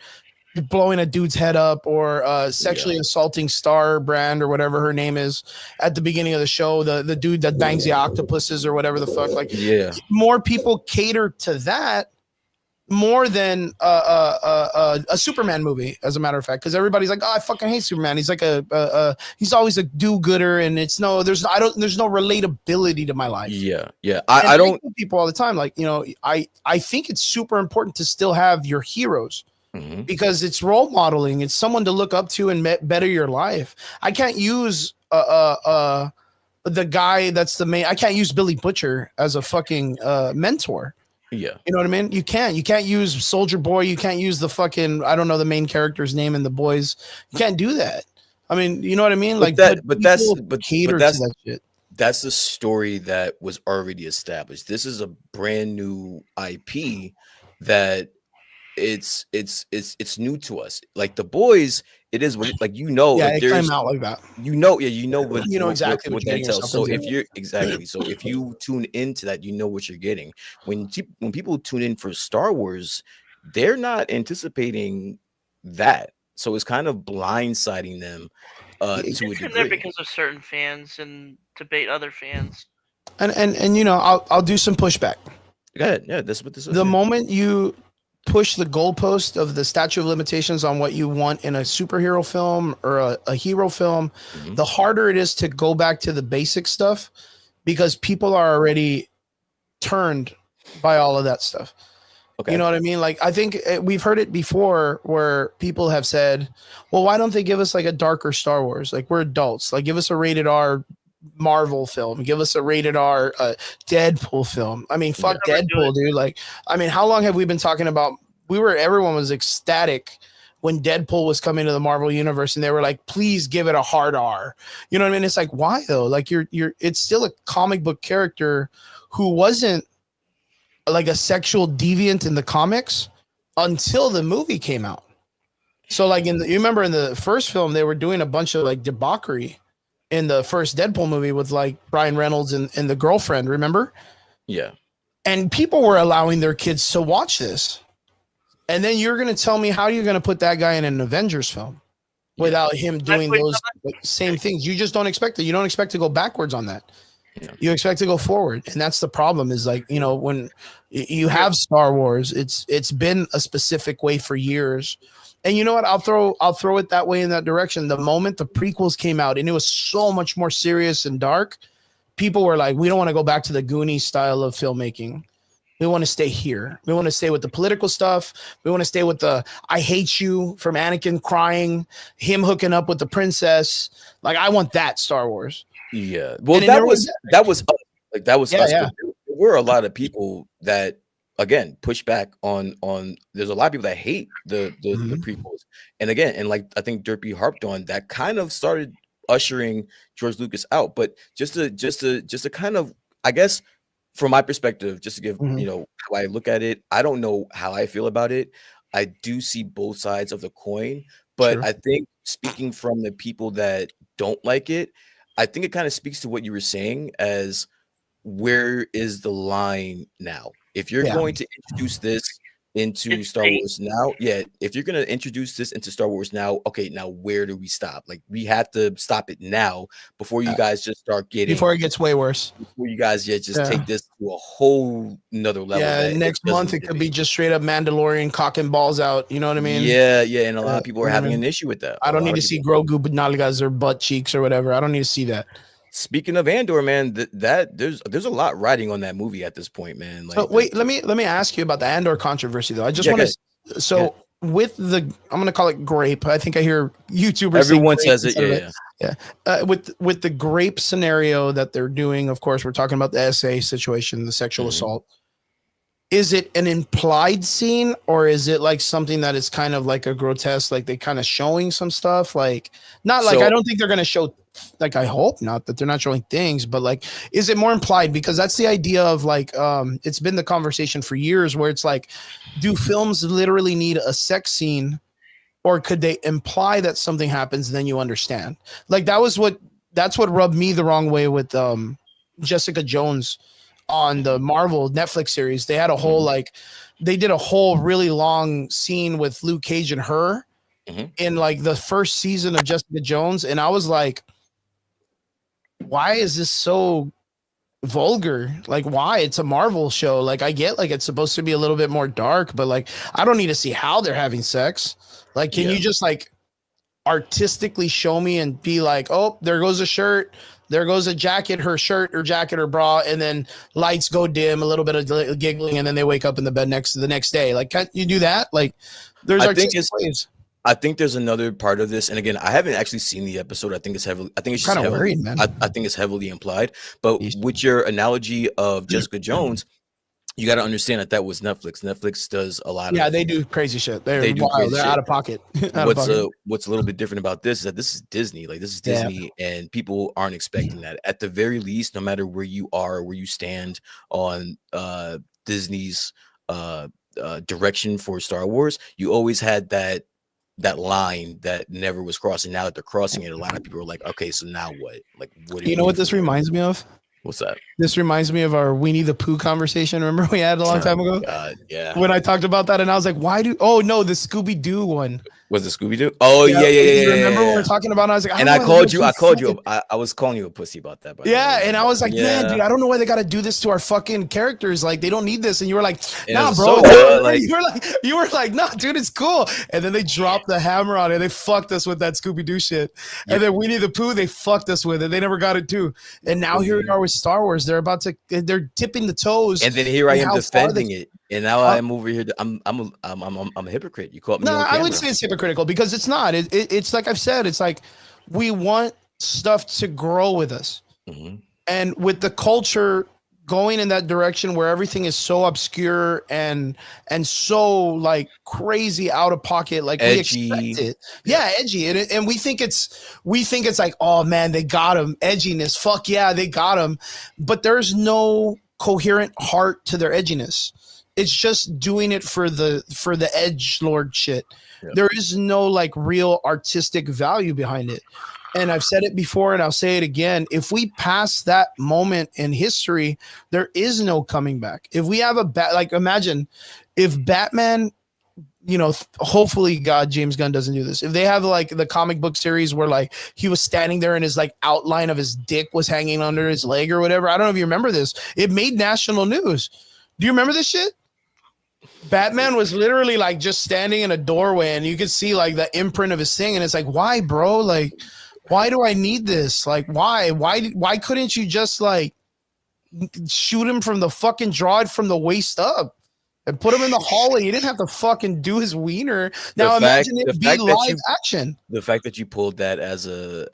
blowing a dude's head up, or Yeah. sexually assaulting Star Brand or whatever her name is at the beginning of the show, the dude that bangs the octopuses or whatever the fuck. Like Yeah. more people cater to that more than a Superman movie, as a matter of fact, because everybody's like, oh, I fucking hate Superman. He's like he's always a do-gooder, and there's no relatability to my life. Yeah. Yeah. And I I don't. tell people all the time, like, I think it's super important to still have your heroes, Mhm. because it's role modeling. It's someone to look up to and better your life. I can't use the guy that's the main. I can't use Billy Butcher as a fucking mentor. Yeah. You know what I mean? You can't use Soldier Boy. You can't use the fucking, I don't know the main character's name in The Boys. You can't do that. I mean, you know what I mean? But Like, that, but but that's, people but cater to that's that shit. that's the story that was already established. This is a brand new IP that it's new to us. Like the boys, it is what like Yeah, like it came there's out like that. what You know exactly what what you're that getting entails. yourself So into. if you're exactly so if you tune into that, you know what you're getting. When people tune in for Star Wars, they're not anticipating that. So it's kind of blindsiding them to a It's in there degree. because of certain fans and debate other fans. And you know, I'll do some pushback. Go ahead. Yeah, that's what this is. The Yeah. moment you push the goalpost of the statute of limitations on what you want in a superhero film or a hero film, Mhm. the harder it is to go back to the basic stuff because people are already turned by all of that stuff. You Okay. know what I mean? Like, I think we've heard it before where people have said, well, why don't they give us like a darker Star Wars? Like, we're adults. Like, give us a rated R Marvel film. Give us a rated R Deadpool film. I mean, Yeah. fuck Never do it. Deadpool, dude. Like, I mean, how long have we been talking about? Everyone was ecstatic when Deadpool was coming to the Marvel universe and they were like, please give it a hard R. You know what I mean? It's like, why though? Like, it's still a comic book character who wasn't like a sexual deviant in the comics until the movie came out. So like you remember in the first film they were doing a bunch of like debauchery in the first Deadpool movie with like Ryan Reynolds and the girlfriend, remember? Yeah. And people were allowing their kids to watch this. And then you're going to tell me how you're going to put that guy in an Avengers film without him Can I doing point those something? same things. You just don't expect it. You don't expect to go backwards on that. Yeah. You expect to go forward, and that's the problem. Is like, you know, when you have Star Wars, it's been a specific way for years. And you know what? I'll throw it that way in that direction. The moment the prequels came out and it was so much more serious and dark, people were like, we don't want to go back to the Goonies style of filmmaking. We want to stay here. We want to stay with the political stuff. We want to stay with the I hate you from Anakin crying, him hooking up with the princess. Like, I want that Star Wars. Yeah. Well, And it never was that was us. Like that was Yeah, us, yeah. but there were a lot of people that again push back on there's a lot of people that hate the prequels. And again, and like I think Derpy harped on that kind of started ushering George Lucas out. But just to kind of, I guess, from my perspective, just to give, you know, how I look at it, I don't know how I feel about it. I do see both sides of the coin, but Sure. I think speaking from the people that don't like it, I think it kind of speaks to what you were saying as where is the line now? If you're Yeah. going to introduce this into It's Star bait. Wars now, yeah, if you're going to introduce this into Star Wars now, okay, now where do we stop? Like we have to stop it now before you guys just start Before getting it gets way worse. before you guys just Yeah. take this to a whole nother level Yeah, that it next doesn't month need it to could be. be just straight up Mandalorian cocking balls out. You know what I mean? Yeah, yeah, and a lot of people You are know what I having mean? an issue with that. I A don't lot need of to see people. Grogu nalgas or butt cheeks or whatever. I don't need to see that. Speaking of Andor, man, that there's a lot riding on that movie at this point, man. So Like, wait, let me ask you about the Andor controversy though. I just yeah, want guys, to. So with the, I'm gonna call it grape. I think I hear YouTubers say everyone grape says it. instead of Yeah, it. yeah. Yeah. With the grape scenario that they're doing, of course, we're talking about the SA situation, the sexual Mhm. assault. Is it an implied scene or is it like something that is kind of like a grotesque, like they kind of showing some stuff? Like, not like, I So don't think they're going to show, like, I hope not that they're not showing things, but like, is it more implied? Because that's the idea of like, it's been the conversation for years where it's like, do films literally need a sex scene or could they imply that something happens and then you understand? Like, that's what rubbed me the wrong way with Jessica Jones on the Marvel Netflix series. They had a whole they did a whole really long scene with Luke Cage and her in like the first season of Jessica Jones, and I was like, why is this so vulgar? Like, why? It's a Marvel show. Like, I get like it's supposed to be a little bit more dark, but like I don't need to see how they're having sex. Like, can you just like artistically show me and be like, oh, there goes a shirt, there goes a jacket, her shirt or jacket or bra, and then lights go dim, a little bit of giggling, and then they wake up in the bed the next day. Like, can't you do that? Like, there's I think artistic ways. I think there's another part of this, and again, I haven't actually seen the episode. I think it's heavily. I think it's just Kind of heavily. worried, man. I think it's heavily implied. But with your analogy of Jessica Jones, you got to understand that was Netflix. Netflix does a lot Yeah, of. they do crazy shit. They're They do wild. crazy They're shit. out of pocket. What's a little bit different about this is that this is Disney. Like, this is Yeah. Disney, and people aren't expecting that. At the very least, no matter where you are, where you stand on Disney's direction for Star Wars, you always had that line that never was crossed. And now that they're crossing it, a lot of people are like, okay, so now what? Like, what do You we know do what this from here? reminds me of? What's that? This reminds me of our Winnie the Pooh conversation. Remember we had a long time ago? God, yeah. When I talked about that, and I was like, "Why do?" Oh no, the Scooby Doo one. Was it Scooby Doo? Oh yeah. You remember when we were talking about it? I was like, I called you. I was calling you a pussy about that. Yeah, and I was like, man, dude, I don't know why they got to do this to our fucking characters. Like, they don't need this. And you were like, nah, bro. You were like, nah, dude, it's cool. And then they dropped the hammer on it. They fucked us with that Scooby Doo shit. And then Winnie the Pooh, they fucked us with it. They never got it too. And now here we are with Star Wars. They're tipping the toes. And then here I am defending it. And now I'm over here. I'm a hypocrite. You caught me. No, I would say it's hypocritical because it's not. It's like I've said. It's like we want stuff to grow with us, and with the culture going in that direction where everything is so obscure and so like crazy out of pocket, like edgy. We expect it. Yeah, edgy, and we think it's like, oh man, they got him. Edginess, fuck yeah, they got him. But there's no coherent heart to their edginess. It's just doing it for the edgelord shit. Yeah. There is no like real artistic value behind it. And I've said it before and I'll say it again. If we pass that moment in history, there is no coming back. If we have imagine if Batman, hopefully God, James Gunn doesn't do this. If they have like the comic book series where like he was standing there and his like outline of his dick was hanging under his leg or whatever. I don't know if you remember this. It made national news. Do you remember this shit? Batman was literally like just standing in a doorway and you could see like the imprint of his thing. And it's like, why, bro? Like, why do I need this? Like, why couldn't you just like shoot him from the fucking draw it from the waist up and put him in the hallway? You didn't have to fucking do his wiener. Now imagine it be live action. The fact that you pulled that as a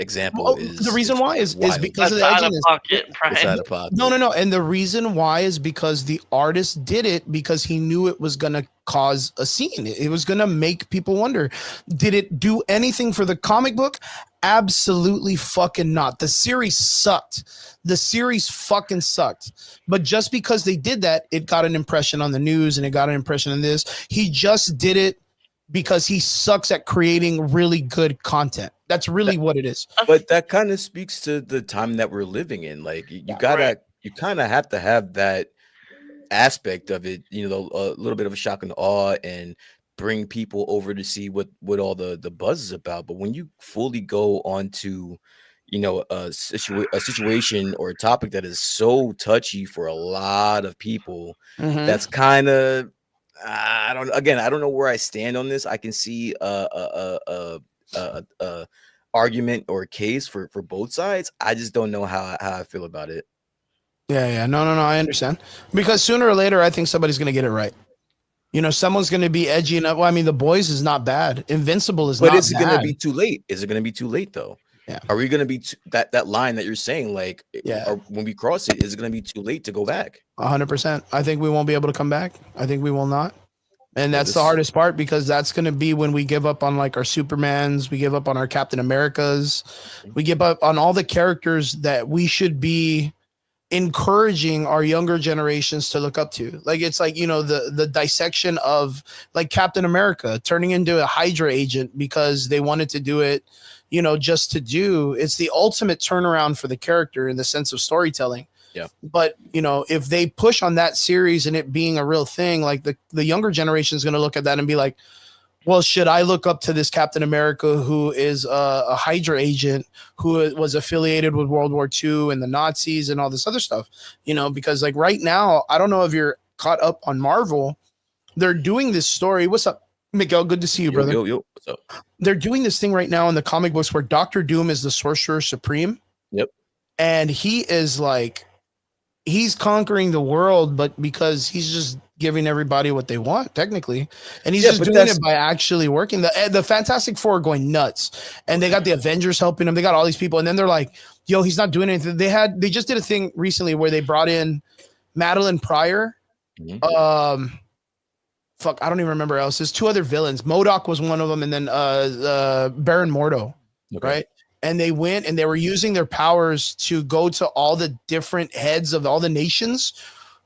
example is the reason why is because of the edginess. No. And the reason why is because the artist did it because he knew it was going to cause a scene. It was going to make people wonder. Did it do anything for the comic book? Absolutely fucking not. The series sucked. The series fucking sucked. But just because they did that, it got an impression on the news and it got an impression on this. He just did it because he sucks at creating really good content. That's really what it is. But that kind of speaks to the time that we're living in. Like you kind of have to have that aspect of it, a little bit of a shock and awe and bring people over to see what all the buzz is about. But when you fully go onto, a situation or a topic that is so touchy for a lot of people, that's kind of, I don't know where I stand on this. I can see argument or case for both sides. I just don't know how I feel about it. Yeah. No. I understand because sooner or later, I think somebody's gonna get it right. Someone's gonna be edgy enough. Well, I mean, The Boys is not bad. Invincible is not bad. But is it gonna be too late? Is it gonna be too late though? Yeah. Are we gonna be that line that you're saying? Like, when we cross it, is it gonna be too late to go back? 100%. I think we won't be able to come back. I think we will not. And that's the hardest part because that's going to be when we give up on like our Supermans, we give up on our Captain Americas, we give up on all the characters that we should be encouraging our younger generations to look up to. Like it's like, the dissection of like Captain America turning into a Hydra agent because they wanted to do it, just to do. It's the ultimate turnaround for the character in the sense of storytelling. Yeah. But, if they push on that series and it being a real thing, like the younger generation is going to look at that and be like, well, should I look up to this Captain America who is a Hydra agent who was affiliated with World War II and the Nazis and all this other stuff, because like right now, I don't know if you're caught up on Marvel. They're doing this story. What's up, Miguel? Good to see you, brother. Yo. What's up? They're doing this thing right now in the comic books where Dr. Doom is the Sorcerer Supreme. Yep. And he is like, he's conquering the world, but because he's just giving everybody what they want, technically, and he's just doing it by actually working. The Fantastic Four are going nuts, and they got the Avengers helping them. They got all these people, and then they're like, "Yo, he's not doing anything." They just did a thing recently where they brought in Madeline Pryor. I don't even remember else. There's two other villains. MODOK was one of them, and then Baron Mordo, right? And they went and they were using their powers to go to all the different heads of all the nations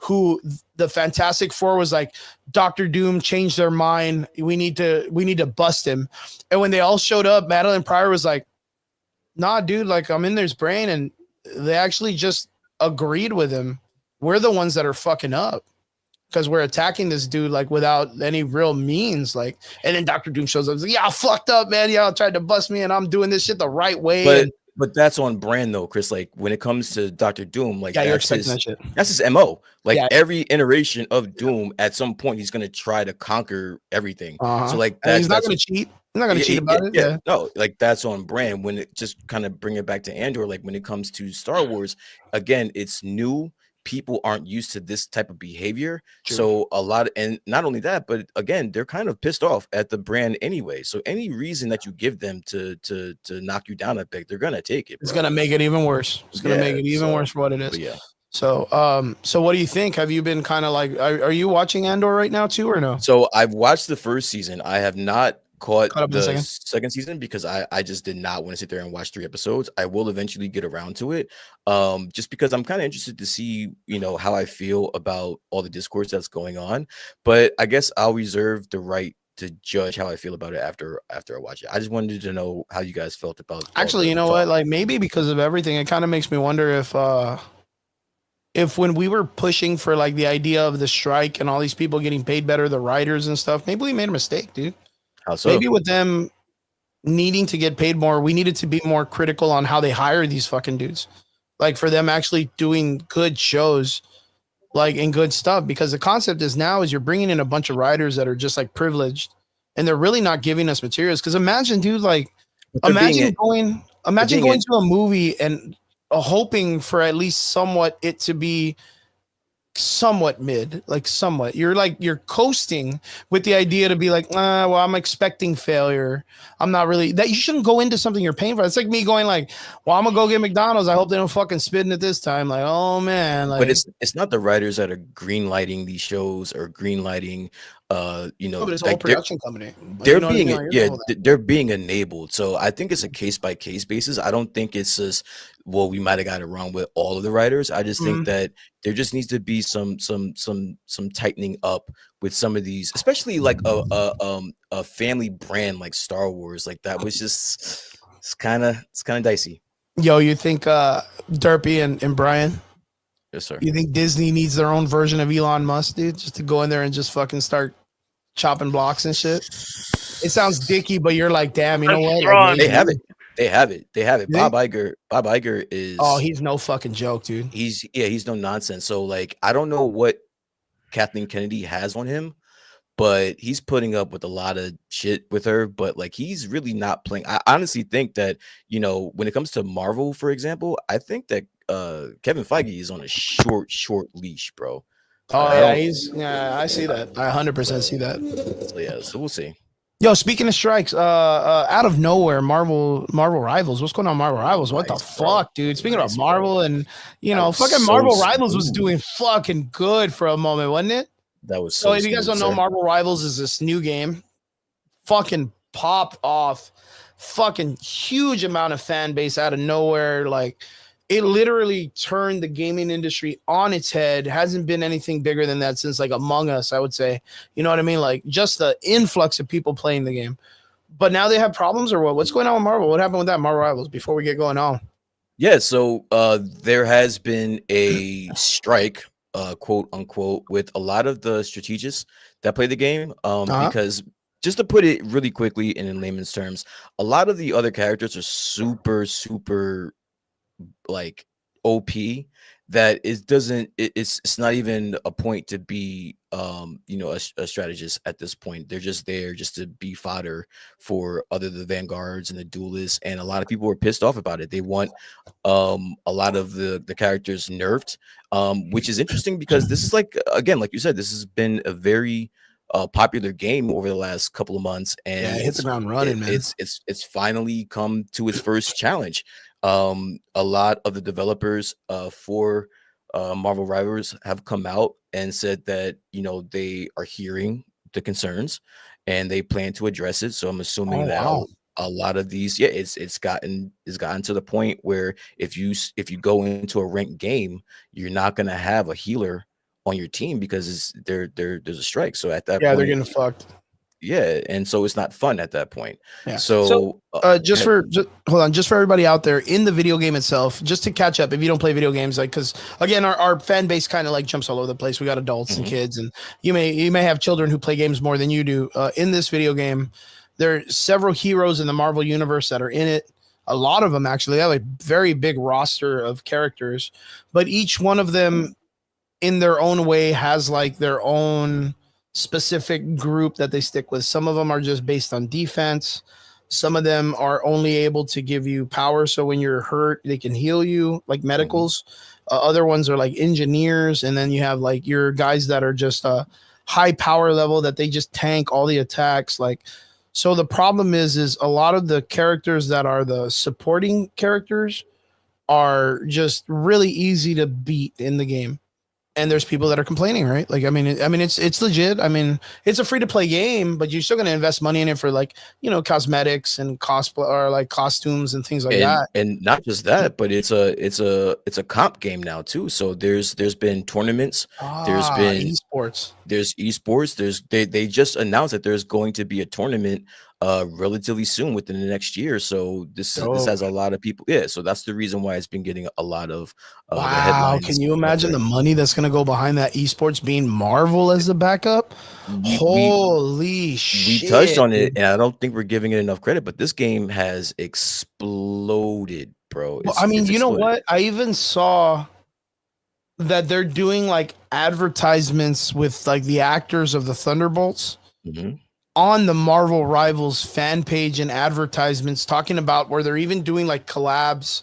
who the Fantastic Four was like, Doctor Doom changed their mind. We need to bust him. And when they all showed up, Madeline Pryor was like, nah, dude, like I'm in their brain, and they actually just agreed with him. We're the ones that are fucking up because we're attacking this dude like without any real means. Like, and then Doctor Doom shows up. He's like, yeah, I fucked up, man. Y'all tried to bust me, and I'm doing this shit the right way. But that's on brand though, Chris. Like when it comes to Doctor Doom, like yeah, you're expecting that shit. That's his MO. Like Yeah. every iteration of Doom, at some point, he's gonna try to conquer everything. So like and he's not gonna cheat. He's not gonna cheat about it. Yeah. No, like that's on brand. When it just kind of bring it back to Andor, like when it comes to Star Wars, again, it's new. People aren't used to this type of behavior. True. So a lot and not only that, but again, they're kind of pissed off at the brand anyway. So any reason that you give them to knock you down a bit, they're gonna take it. It's gonna make it even worse. It's gonna make it even worse for what it is. Yeah. So so what do you think? Have you been kind of like are you watching Andor right now too or no? So I've watched the first season. I have not caught up the second season because I just did not want to sit there and watch 3 episodes. I will eventually get around to it, just because I'm kind of interested to see, how I feel about all the discourse that's going on. But I guess I'll reserve the right to judge how I feel about it after I watch it. I just wanted to know how you guys felt about. Actually, you know what? Like maybe because of everything, it kind of makes me wonder if when we were pushing for like the idea of the strike and all these people getting paid better, the writers and stuff, maybe we made a mistake, dude. How so? Maybe with them needing to get paid more, we needed to be more critical on how they hire these fucking dudes. Like for them actually doing good shows, like and good stuff. Because the concept is now is you're bringing in a bunch of writers that are just like privileged, and they're really not giving us materials. Because imagine, dude, like imagine going to a movie and hoping for at least somewhat it to be somewhat mid, like somewhat you're coasting with the idea to be like, well, I'm expecting failure. I'm not really that you shouldn't go into something you're paying for. It's like me going like, well, I'm gonna go get McDonald's. I hope they don't fucking spit in it this time. Like, oh man, like, but it's not the writers that are green lighting these shows or green lighting but it's a whole production company. They're being they're being enabled. So I think it's a case by case basis. I don't think it's just, well, we might have got it wrong with all of the writers. I just think that there just needs to be some tightening up with some of these, especially like a family brand like Star Wars. Like that was just it's kind of dicey. Yo, you think Derpy and Brian? Yes, sir. You think Disney needs their own version of Elon Musk, dude, just to go in there and just fucking start chopping blocks and shit? It sounds dicky, but you're like, damn, you know what? Like, they have it. Bob Iger is. Oh, he's no fucking joke, dude. He's no nonsense. So like, I don't know what Kathleen Kennedy has on him, but he's putting up with a lot of shit with her. But like, he's really not playing. I honestly think that when it comes to Marvel, for example, I think that Kevin Feige is on a short leash, bro. Oh yeah, I see that. I 100% see that. So we'll see. Yo, speaking of strikes, out of nowhere, Marvel Rivals. What's going on, Marvel Rivals? What the fuck, dude? Speaking of Marvel, and fucking Marvel Rivals was doing fucking good for a moment, wasn't it? That was so. If you guys don't know, Marvel Rivals is this new game. Fucking popped off, fucking huge amount of fan base out of nowhere. Like, it literally turned the gaming industry on its head. Hasn't been anything bigger than that since like Among Us, I would say. You know what I mean? Like just the influx of people playing the game. But now they have problems or what? What's going on with Marvel? What happened with that Marvel Rivals before we get going on? Yeah, so there has been a strike, quote unquote, with a lot of the strategists that play the game. Because just to put it really quickly and in layman's terms, a lot of the other characters are super like OP that it's not even a point to be a strategist at this point. They're just there just to be fodder for the vanguards and the duelists, and a lot of people were pissed off about it. They want a lot of the characters nerfed, which is interesting because this is like, again, like you said, this has been a very popular game over the last couple of months, and it hit the ground running, man. It's finally come to its first challenge. A lot of the developers for Marvel Rivals have come out and said that they are hearing the concerns and they plan to address it. So I'm assuming a lot of these, it's gotten to the point where if you go into a ranked game, you're not going to have a healer on your team because there's a strike. So at that Yeah, they're point, getting fucked. yeah, and so it's not fun at that point. Yeah. So, So just for hold on, just for everybody out there in the video game itself, just to catch up, if you don't play video games, like, because again, our fan base kind of like jumps all over the place. We got adults and kids, and you may have children who play games more than you do. In this video game, there are several heroes in the Marvel universe that are in it. A lot of them actually. They have a very big roster of characters, but each one of them, in their own way, has like their own specific group that they stick with. Some of them are just based on defense. Some of them are only able to give you power. So when you're hurt, they can heal you, like medicals. Other ones are like engineers. And then you have like your guys that are just a high power level that they just tank all the attacks. Like, so the problem is a lot of the characters that are the supporting characters are just really easy to beat in the game. And there's people that are complaining, right? Like, I mean, it's legit. I mean, it's a free to play game, but you're still going to invest money in it for, like, you know, cosmetics and cosplay, or like costumes and things like that. And not just that, but it's a comp game now too. So there's been tournaments, there's been esports. There's esports. They just announced that there's going to be a tournament relatively soon within the next year. So this has a lot of people. Yeah, so that's the reason why it's been getting a lot of the headlines. Can you imagine the money that's going to go behind that esports being Marvel as the backup? Holy shit. We touched on it, and I don't think we're giving it enough credit, but this game has exploded, bro. Well, I mean, you know what? I even saw that they're doing like advertisements with like the actors of the Thunderbolts on the Marvel Rivals fan page, and advertisements talking about where they're even doing like collabs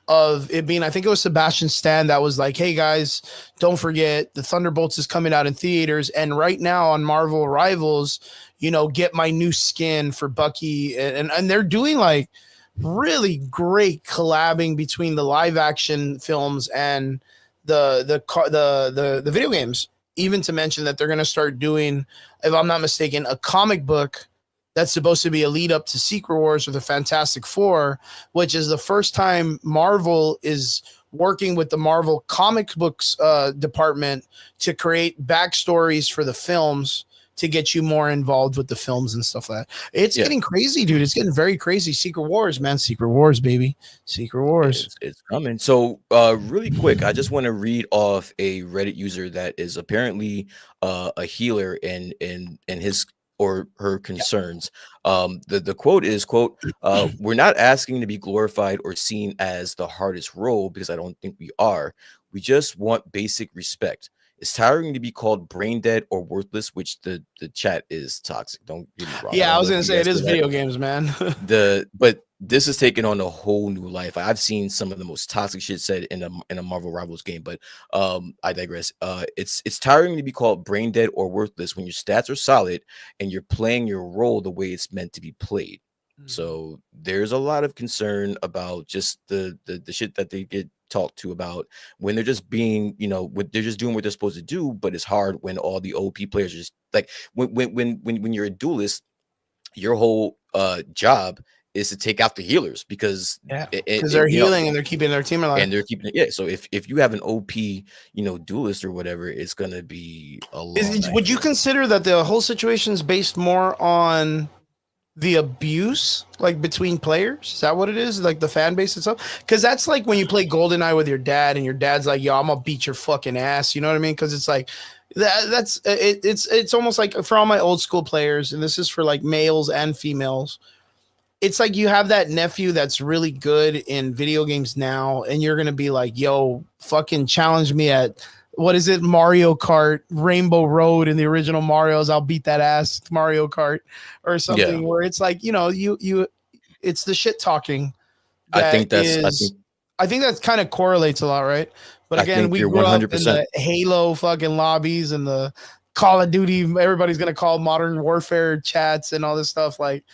of it being, I think it was Sebastian Stan that was like, hey guys, don't forget the Thunderbolts is coming out in theaters, and right now on Marvel Rivals, you know, get my new skin for Bucky, and they're doing like really great collabing between the live action films and the video games. Even to mention that they're going to start doing, if I'm not mistaken, a comic book that's supposed to be a lead up to Secret Wars or the Fantastic Four, which is the first time Marvel is working with the Marvel comic books department to create backstories for the films to get you more involved with the films and stuff like that. It's getting crazy, dude. It's getting very crazy. Secret Wars, man. Secret Wars, baby. Secret Wars. It's coming. So really quick, I just want to read off a Reddit user that is apparently a healer in his or her concerns. The quote is, quote, we're not asking to be glorified or seen as the hardest role, because I don't think we are. We just want basic respect. It's tiring to be called brain dead or worthless, which the chat is toxic. Don't get me wrong. Yeah, I was gonna say it is video games, man. But this is taking on a whole new life. I've seen some of the most toxic shit said in a Marvel Rivals game, but I digress. It's tiring to be called brain dead or worthless when your stats are solid and you're playing your role the way it's meant to be played. So there's a lot of concern about just the shit that they get talked to about when they're just being, you know, they're just doing what they're supposed to do. But it's hard when all the OP players are just like, when you're a duelist, your whole job is to take out the healers, because they're healing and they're keeping their team alive, and they're keeping it. Yeah, so if you have an OP, you know, duelist or whatever, it's gonna be a lot. Would you consider that the whole situation is based more on the abuse, like between players? Is that what it is, like the fan base itself? Because that's like when you play GoldenEye with your dad and your dad's like, yo, I'm gonna beat your fucking ass, you know what I mean? Because it's like it's almost like, for all my old school players, and this is for like males and females, it's like you have that nephew that's really good in video games now, and you're gonna be like, yo, fucking challenge me at, what is it, Mario Kart Rainbow Road in the original Mario's, I'll beat that ass, Mario Kart or something. Where it's like, you know, you it's the shit talking. I think that kind of correlates a lot, right? But again, we grew up in the Halo fucking lobbies and the Call of Duty, everybody's gonna call Modern Warfare chats and all this stuff. Like,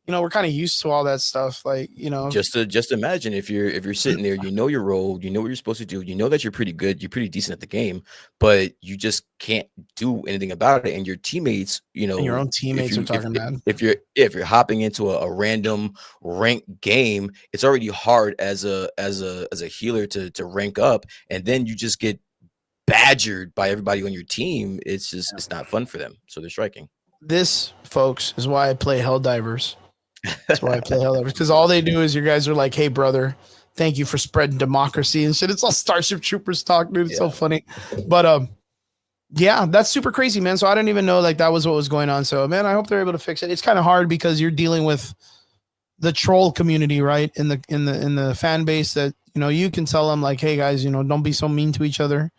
you know, we're kind of used to all that stuff. Like, you know, just imagine if you're sitting there, you know your role, you know what you're supposed to do, you know that you're pretty good, you're pretty decent at the game, but you just can't do anything about it. And your teammates, you know, and your own teammates are talking bad. If you're hopping into a random ranked game, it's already hard as a healer to rank up, and then you just get badgered by everybody on your team, it's not fun for them. So they're striking. This, folks, is why I play Helldivers. That's why I play Helldivers, because all they do is you guys are like, "Hey, brother, thank you for spreading democracy and shit." It's all Starship Troopers talk, dude. It's so funny. But yeah, that's super crazy, man. So I didn't even know like that was what was going on. So man, I hope they're able to fix it. It's kind of hard because you're dealing with the troll community, right? In the fan base that you can tell them like, "Hey guys, don't be so mean to each other."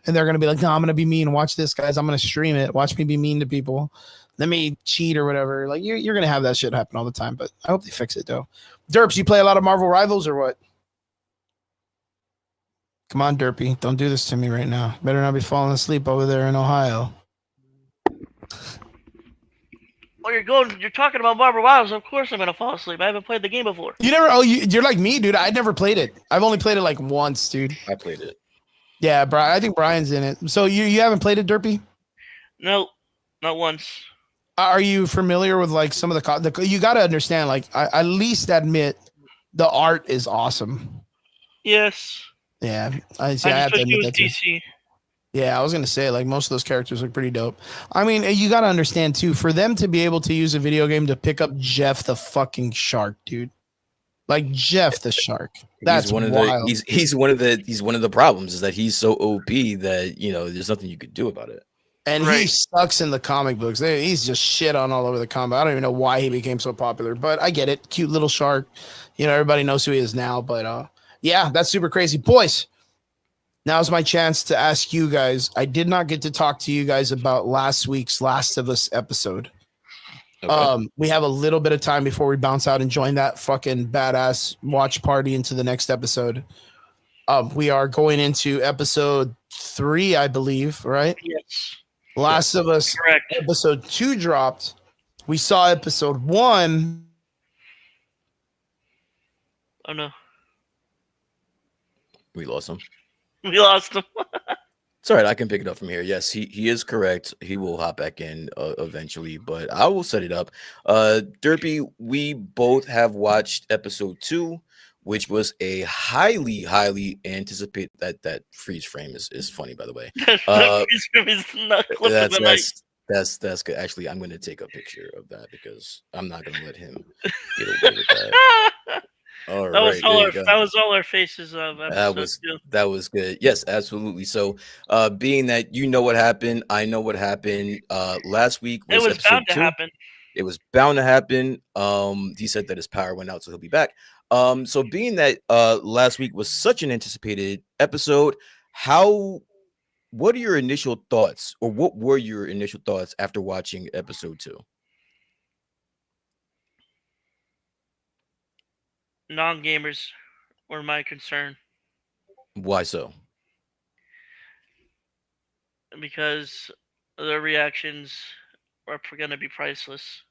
And they're gonna be like, "No, I'm gonna be mean. Watch this, guys. I'm gonna stream it. Watch me be mean to people. Let me cheat or whatever." Like you're gonna have that shit happen all the time. But I hope they fix it though. Derps, you play a lot of Marvel Rivals or what? Come on, Derpy. Don't do this to me right now. Better not be falling asleep over there in Ohio. Oh, you're talking about Marvel Rivals. Of course I'm gonna fall asleep. I haven't played the game before. You never. Oh, you're like me, dude. I never played it. I've only played it like once, dude. I played it. Yeah, Brian. I think Brian's in it. So you haven't played it, Derpy? No, not once. Are you familiar with like some of the you got to understand, like, I at least admit the art is awesome. Yes. Yeah, I see. I just have to wish it admit was that too. DC. Yeah, I was gonna say like most of those characters look pretty dope. I mean, you got to understand too, for them to be able to use a video game to pick up Jeff the fucking shark, dude. Like Jeff the shark. That's He's one of wild. he's one of the problems is that he's so OP that there's nothing you could do about it. And he Right. sucks in the comic books. He's just shit on all over the comic. I don't even know why he became so popular, but I get it. Cute little shark. Everybody knows who he is now. But yeah, that's super crazy. Boys, now's my chance to ask you guys. I did not get to talk to you guys about last week's Last of Us episode. Okay. We have a little bit of time before we bounce out and join that fucking badass watch party into the next episode. We are going into episode 3, I believe, right? Yes. Last of Us Correct. episode 2 dropped. We saw episode 1. Oh no. We lost him. We lost him. It's all right. I can pick it up from here. Yes, he is correct. He will hop back in eventually, but I will set it up. Derpy, we both have watched episode 2, which was a highly anticipated. That freeze frame is funny, by the way. That's good. Actually, I'm going to take a picture of that because I'm not going to let him get away with that. All that was right, that was all our faces of episode 2. That was good. Yes, absolutely. So being that you know what happened, I know what happened. Last week was It was episode bound to 2. happen. It was bound to happen. He said that his power went out, so he'll be back. So being that last week was such an anticipated episode, what are your initial thoughts, or what were your initial thoughts after watching episode 2? Non-gamers were my concern Why so? because their reactions are going to be priceless.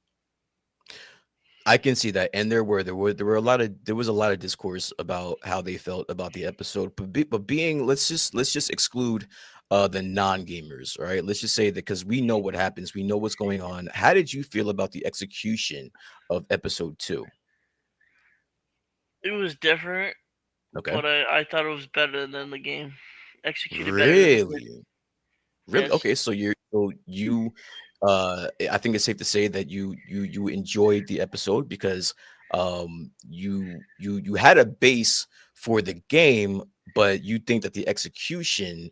I can see that, and there was a lot of discourse about how they felt about the episode, but being let's just exclude the non-gamers, all right? Let's just say that because we know what happens, we know what's going on. How did you feel about the execution of episode 2? It was different, Okay, but I thought it was better than the game. Executed better. really? Yes. Okay, so you I think it's safe to say that you enjoyed the episode because you had a base for the game, but you think that the execution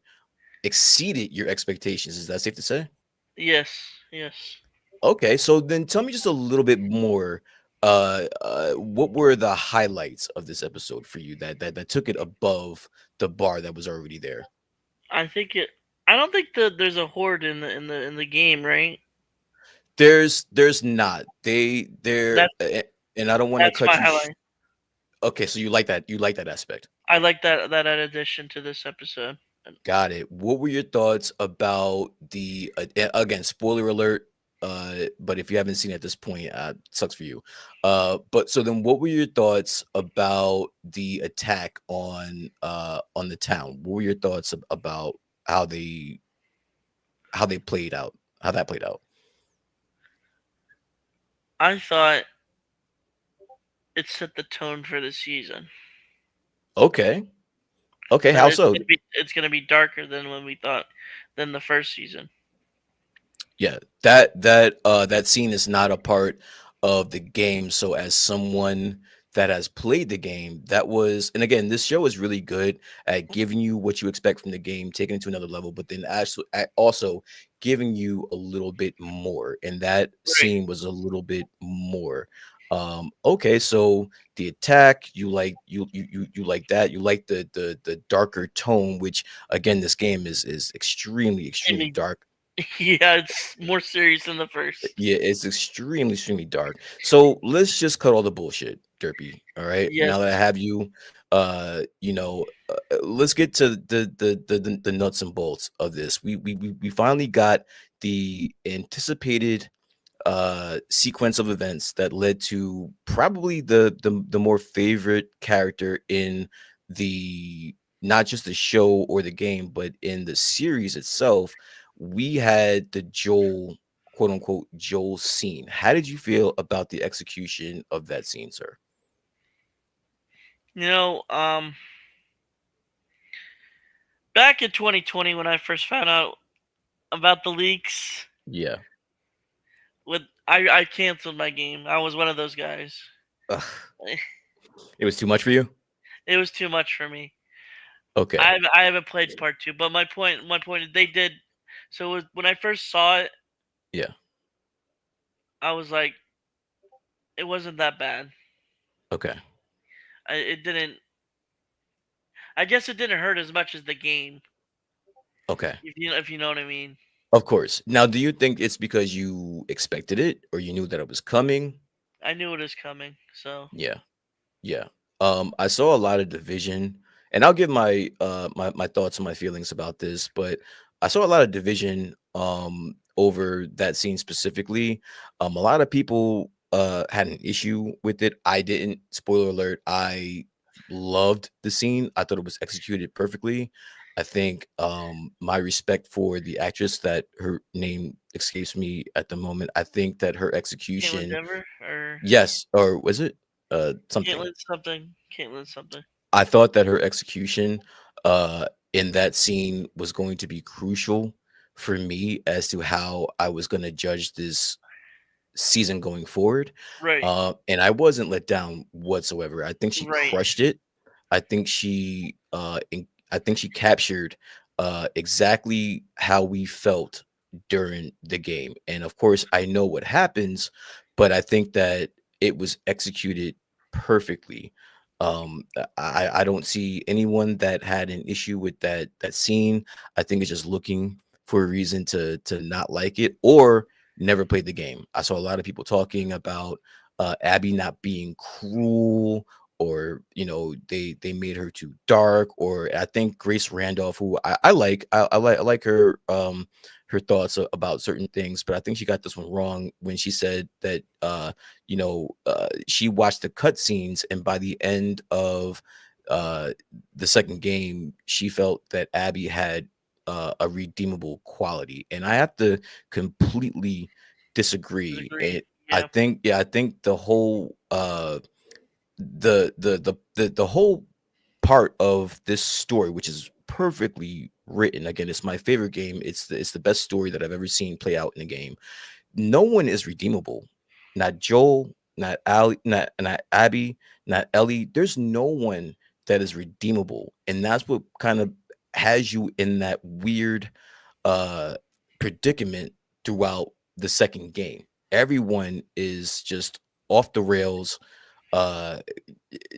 exceeded your expectations. Is that safe to say? Yes. Yes. Okay, so then tell me just a little bit more. What were the highlights of this episode for you that took it above the bar that was already there? I think it. I don't think that there's a horde in the game, right? There's not. They're and I don't want to That's my cut you. highlight. Okay, so you like that. You like that aspect. I like that addition to this episode. Got it. What were your thoughts about the again, spoiler alert, but if you haven't seen it at this point, sucks for you. But so then what were your thoughts about the attack on the town? What were your thoughts about how they played out? How that played out? I thought it set the tone for the season. Okay. Okay, That how so? it's gonna be darker than when we thought than the first season. Yeah, that scene is not a part of the game. So as someone that has played the game, that was, and again, this show is really good at giving you what you expect from the game, taking it to another level, but then actually also giving you a little bit more. And that Right. scene was a little bit more. Okay, so the attack, you like that. You like the darker tone, which again, this game is And extremely dark. yeah, it's more serious than the first. Yeah, it's extremely dark. So let's just cut all the bullshit, Derpy. All right. Now that I Yes. have you, let's get to the nuts and bolts of this. We finally got the anticipated sequence of events that led to probably the more favorite character in the, not just the show or the game, but in the series itself. We had the Joel, quote unquote, Joel scene. How did you feel about the execution of that scene, sir? You know, back in 2020 when I first found out about the leaks, Yeah. with I canceled my game. I was one of those guys. Ugh, it was too much for you. It was too much for me. Okay. I haven't played part two, but my point is they did. So when I first saw it, Yeah. I was like, it wasn't that bad. Okay. It didn't. I guess it didn't hurt as much as the game, Okay. if you know what I mean. Of course. Now, do you think it's because you expected it or you knew that it was coming? I knew it was coming, so Yeah. Yeah. I saw a lot of division, and I'll give my my thoughts and my feelings about this, but I saw a lot of division over that scene specifically. A lot of people had an issue with it. I didn't. Spoiler alert, I loved the scene. I thought it was executed perfectly. I think my respect for the actress, that her name escapes me at the moment. I think that her Caitlin execution, Denver or yes, or was it something? Caitlin something. I thought that her execution in that scene was going to be crucial for me as to how I was going to judge this season going forward. Right, And I wasn't let down whatsoever. I think she right, crushed it. I think she captured exactly how we felt during the game. And of course, I know what happens, but I think that it was executed perfectly. I don't see anyone that had an issue with that scene. I think it's just looking for a reason to not like it or never played the game. I saw a lot of people talking about Abby not being cruel, or they made her too dark, or I think Grace Randolph, who I like her her thoughts about certain things, but I think she got this one wrong when she said that she watched the cutscenes, and by the end of uh the second game, she felt that Abby had a redeemable quality, and I have to completely disagree. agree. And I Yeah, think, yeah, I think the whole the whole part of this story, which is perfectly written. Again, it's my favorite game. It's the best story that I've ever seen play out in a game. No one is redeemable. Not Joel, not Ali, not Abby, not Ellie. There's no one that is redeemable, and that's what kind of has you in that weird uh predicament throughout the second game. Everyone is just off the rails, uh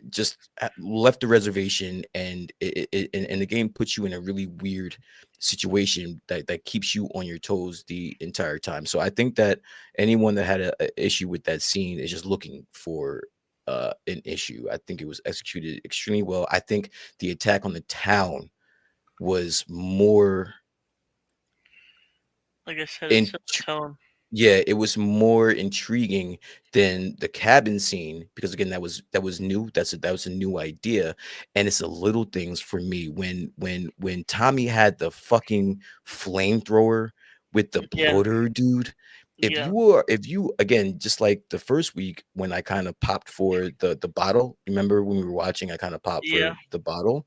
just left the reservation, and and the game puts you in a really weird situation that keeps you on your toes the entire time. So I think that anyone that had a issue with that scene is just looking for an issue. I think it was executed extremely well. I think the attack on the town was more like I said, it in set the tone. yeah, it was more intriguing than the cabin scene, because again, that was new. That was a new idea, and it's the little things for me when Tommy had the fucking flamethrower with the Yeah, bloater dude. yeah, If you again, just like the first week when I kind of popped for the bottle, remember when we were watching, I kind of popped yeah. for the bottle.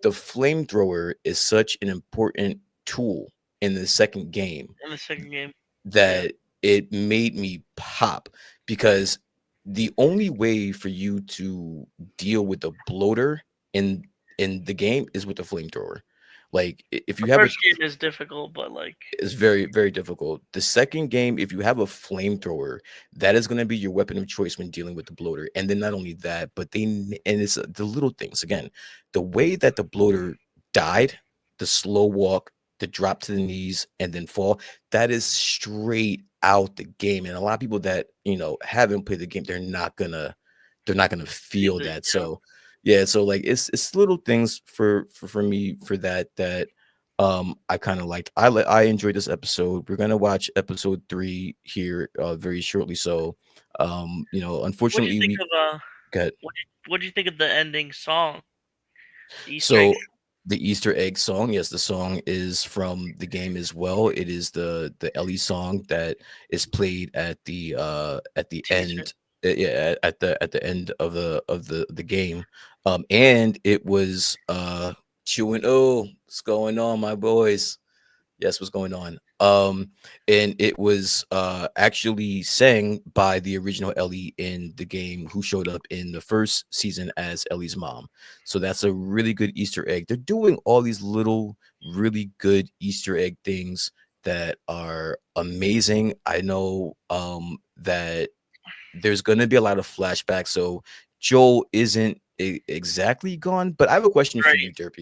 the flamethrower is such an important tool in the second game in the second game. Yeah, that it made me pop, because the only way for you to deal with the bloater in the game is with the flamethrower. Like if the you have a, first game is difficult, but like it's very, very difficult. The second game, if you have a flamethrower, that is going to be your weapon of choice when dealing with the bloater. And then not only that, but and it's the little things. Again, the way that the bloater died, the slow walk, the drop to the knees, and then fall, that is straight out the game. And a lot of people that haven't played the game, they're not gonna feel the that. So yeah, so like it's little things for me for that I kind of liked. I enjoyed this episode. We're gonna watch episode 3 here very shortly. So what do you unfortunately think we of got. what do you think of the ending song, the Easter egg? So the Easter egg song, yes, the song is from the game as well. It is the Ellie song that is played at the Teaser, end, yeah, at the end of the game. And it was chewing. Oh, what's going on, my boys? Yes, what's going on? And it was actually sang by the original Ellie in the game, who showed up in the first season as Ellie's mom. So that's a really good Easter egg. They're doing all these little, really good Easter egg things that are amazing. I know that there's going to be a lot of flashbacks. So Joel isn't exactly gone, but I have a question for right? you, Derpy.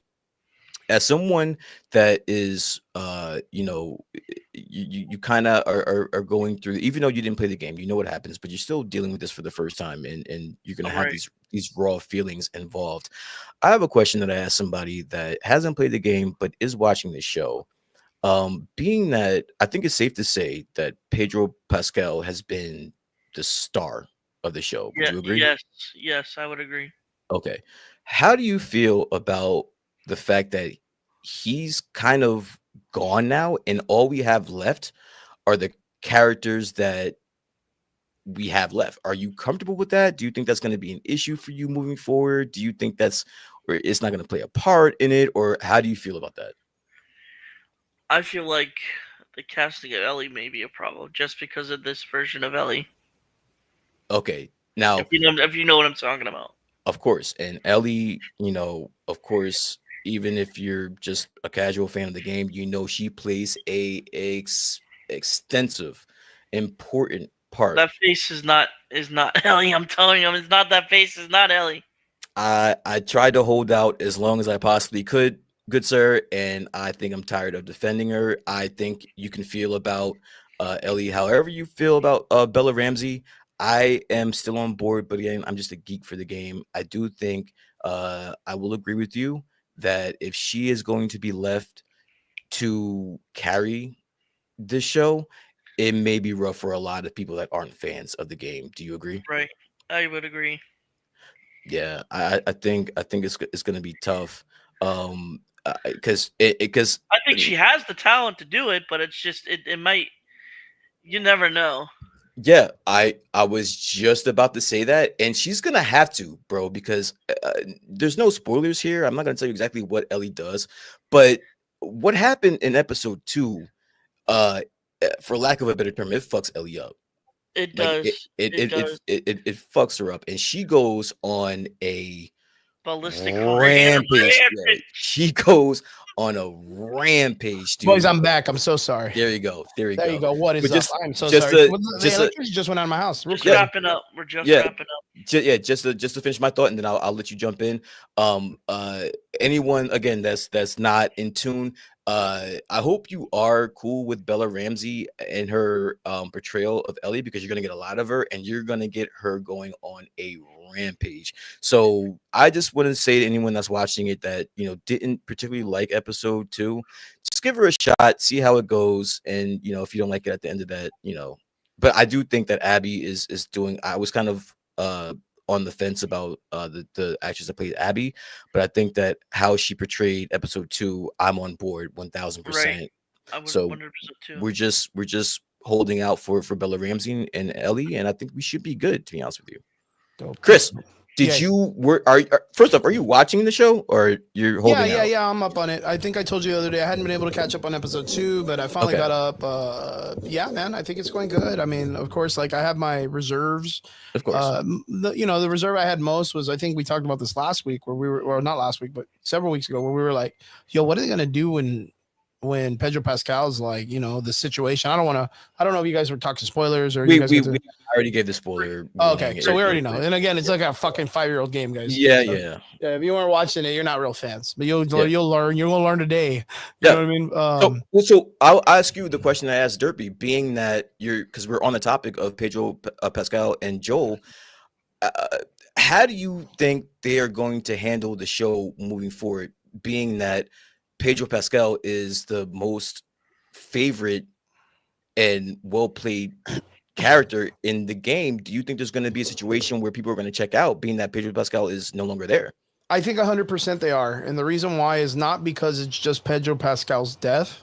As someone that is you kind of are going through, even though you didn't play the game, you know what happens, but you're still dealing with this for the first time, and you're going to have Right. these raw feelings involved. I have a question that I asked somebody that hasn't played the game but is watching the show. Being that, I think it's safe to say that Pedro Pascal has been the star of the show, would Yeah. you agree? Yes. Yes, I would agree. Okay. How do you feel about the fact that he's kind of gone now, and all we have left are the characters that we have left? Are you comfortable with that? Do you think that's going to be an issue for you moving forward? Do you think that's, or it's not going to play a part in it, or how do you feel about that? I feel like the casting of Ellie may be a problem just because of this version of Ellie. Okay. Now, If you know what I'm talking about. of course, and Ellie, of course, even if you're just a casual fan of the game, she plays extensive, important part. That face is not Ellie. I'm telling you, it's not that face. Is not Ellie. I tried to hold out as long as I possibly could, good sir, and I think I'm tired of defending her. I think you can feel about Ellie however you feel about Bella Ramsey. I am still on board, but again, I'm just a geek for the game. I do think I will agree with you that if she is going to be left to carry this show, it may be rough for a lot of people that aren't fans of the game. Do you agree? Right. I would agree. Yeah, I think it's gonna be tough. Because I think she has the talent to do it, but it's just it might. You never know. yeah, I was just about to say that, and she's gonna have to, bro, because there's no spoilers here. I'm not gonna tell you exactly what Ellie does, but what happened in episode 2, uh, for lack of a better term, it fucks Ellie up. It Like it does. it It it it does. it, it, it fucks her up, and she goes on a Ballistic rampage. Yeah, rampage. she goes on a rampage, Boys, dude. I'm back. I'm so sorry. There you go. There you There you go. go. What But is up? I'm so just sorry. a The just a electricity just went out of my house. Real Just quick. yeah, wrapping up. We're just yeah, wrapping up. yeah, just to finish my thought, and then I'll let you jump in. Um, uh, Anyone again that's not in tune, I hope you are cool with Bella Ramsey and her portrayal of Ellie, because you're gonna get a lot of her, and you're gonna get her going on a rampage. So I just want to say to anyone that's watching it that didn't particularly like episode 2, just give her a shot, see how it goes, and if you don't like it at the end of that, but I do think that Abby is doing. I was kind of on the fence about the actress that played Abby, but I think that how she portrayed episode 2, I'm on board Right. 1000%. I would So 100% too. we're just holding out for Bella Ramsey and Ellie, and I think we should be good, to be honest with you. Dope. Chris, Did you first off, are you watching the show or you're holding out? Yeah. I'm up on it. I think I told you the other day I hadn't been able to catch up on episode 2, but I finally got up. Yeah, man, I think it's going good. I mean, of course, like I have my reserves. Of course. The reserve I had most was, I think we talked about this last week where we were, or not last week, but several weeks ago, where we were like, yo, what are they gonna do when Pedro Pascal's like, the situation? I don't know if you guys were talking spoilers or you guys we already gave the spoiler. Okay, so we already know. And again, it's like a fucking 5-year-old game, guys. Yeah, so, yeah. If you weren't watching it, you're not real fans, but you'll learn. You're gonna learn today. You know what I mean? So I'll ask you the question I asked Derpy, being that because we're on the topic of Pedro Pascal and Joel. How do you think they are going to handle the show moving forward, being that Pedro Pascal is the most favorite and well-played character in the game? Do you think there's going to be a situation where people are going to check out, being that Pedro Pascal is no longer there? I think 100% they are. And the reason why is not because it's just Pedro Pascal's death,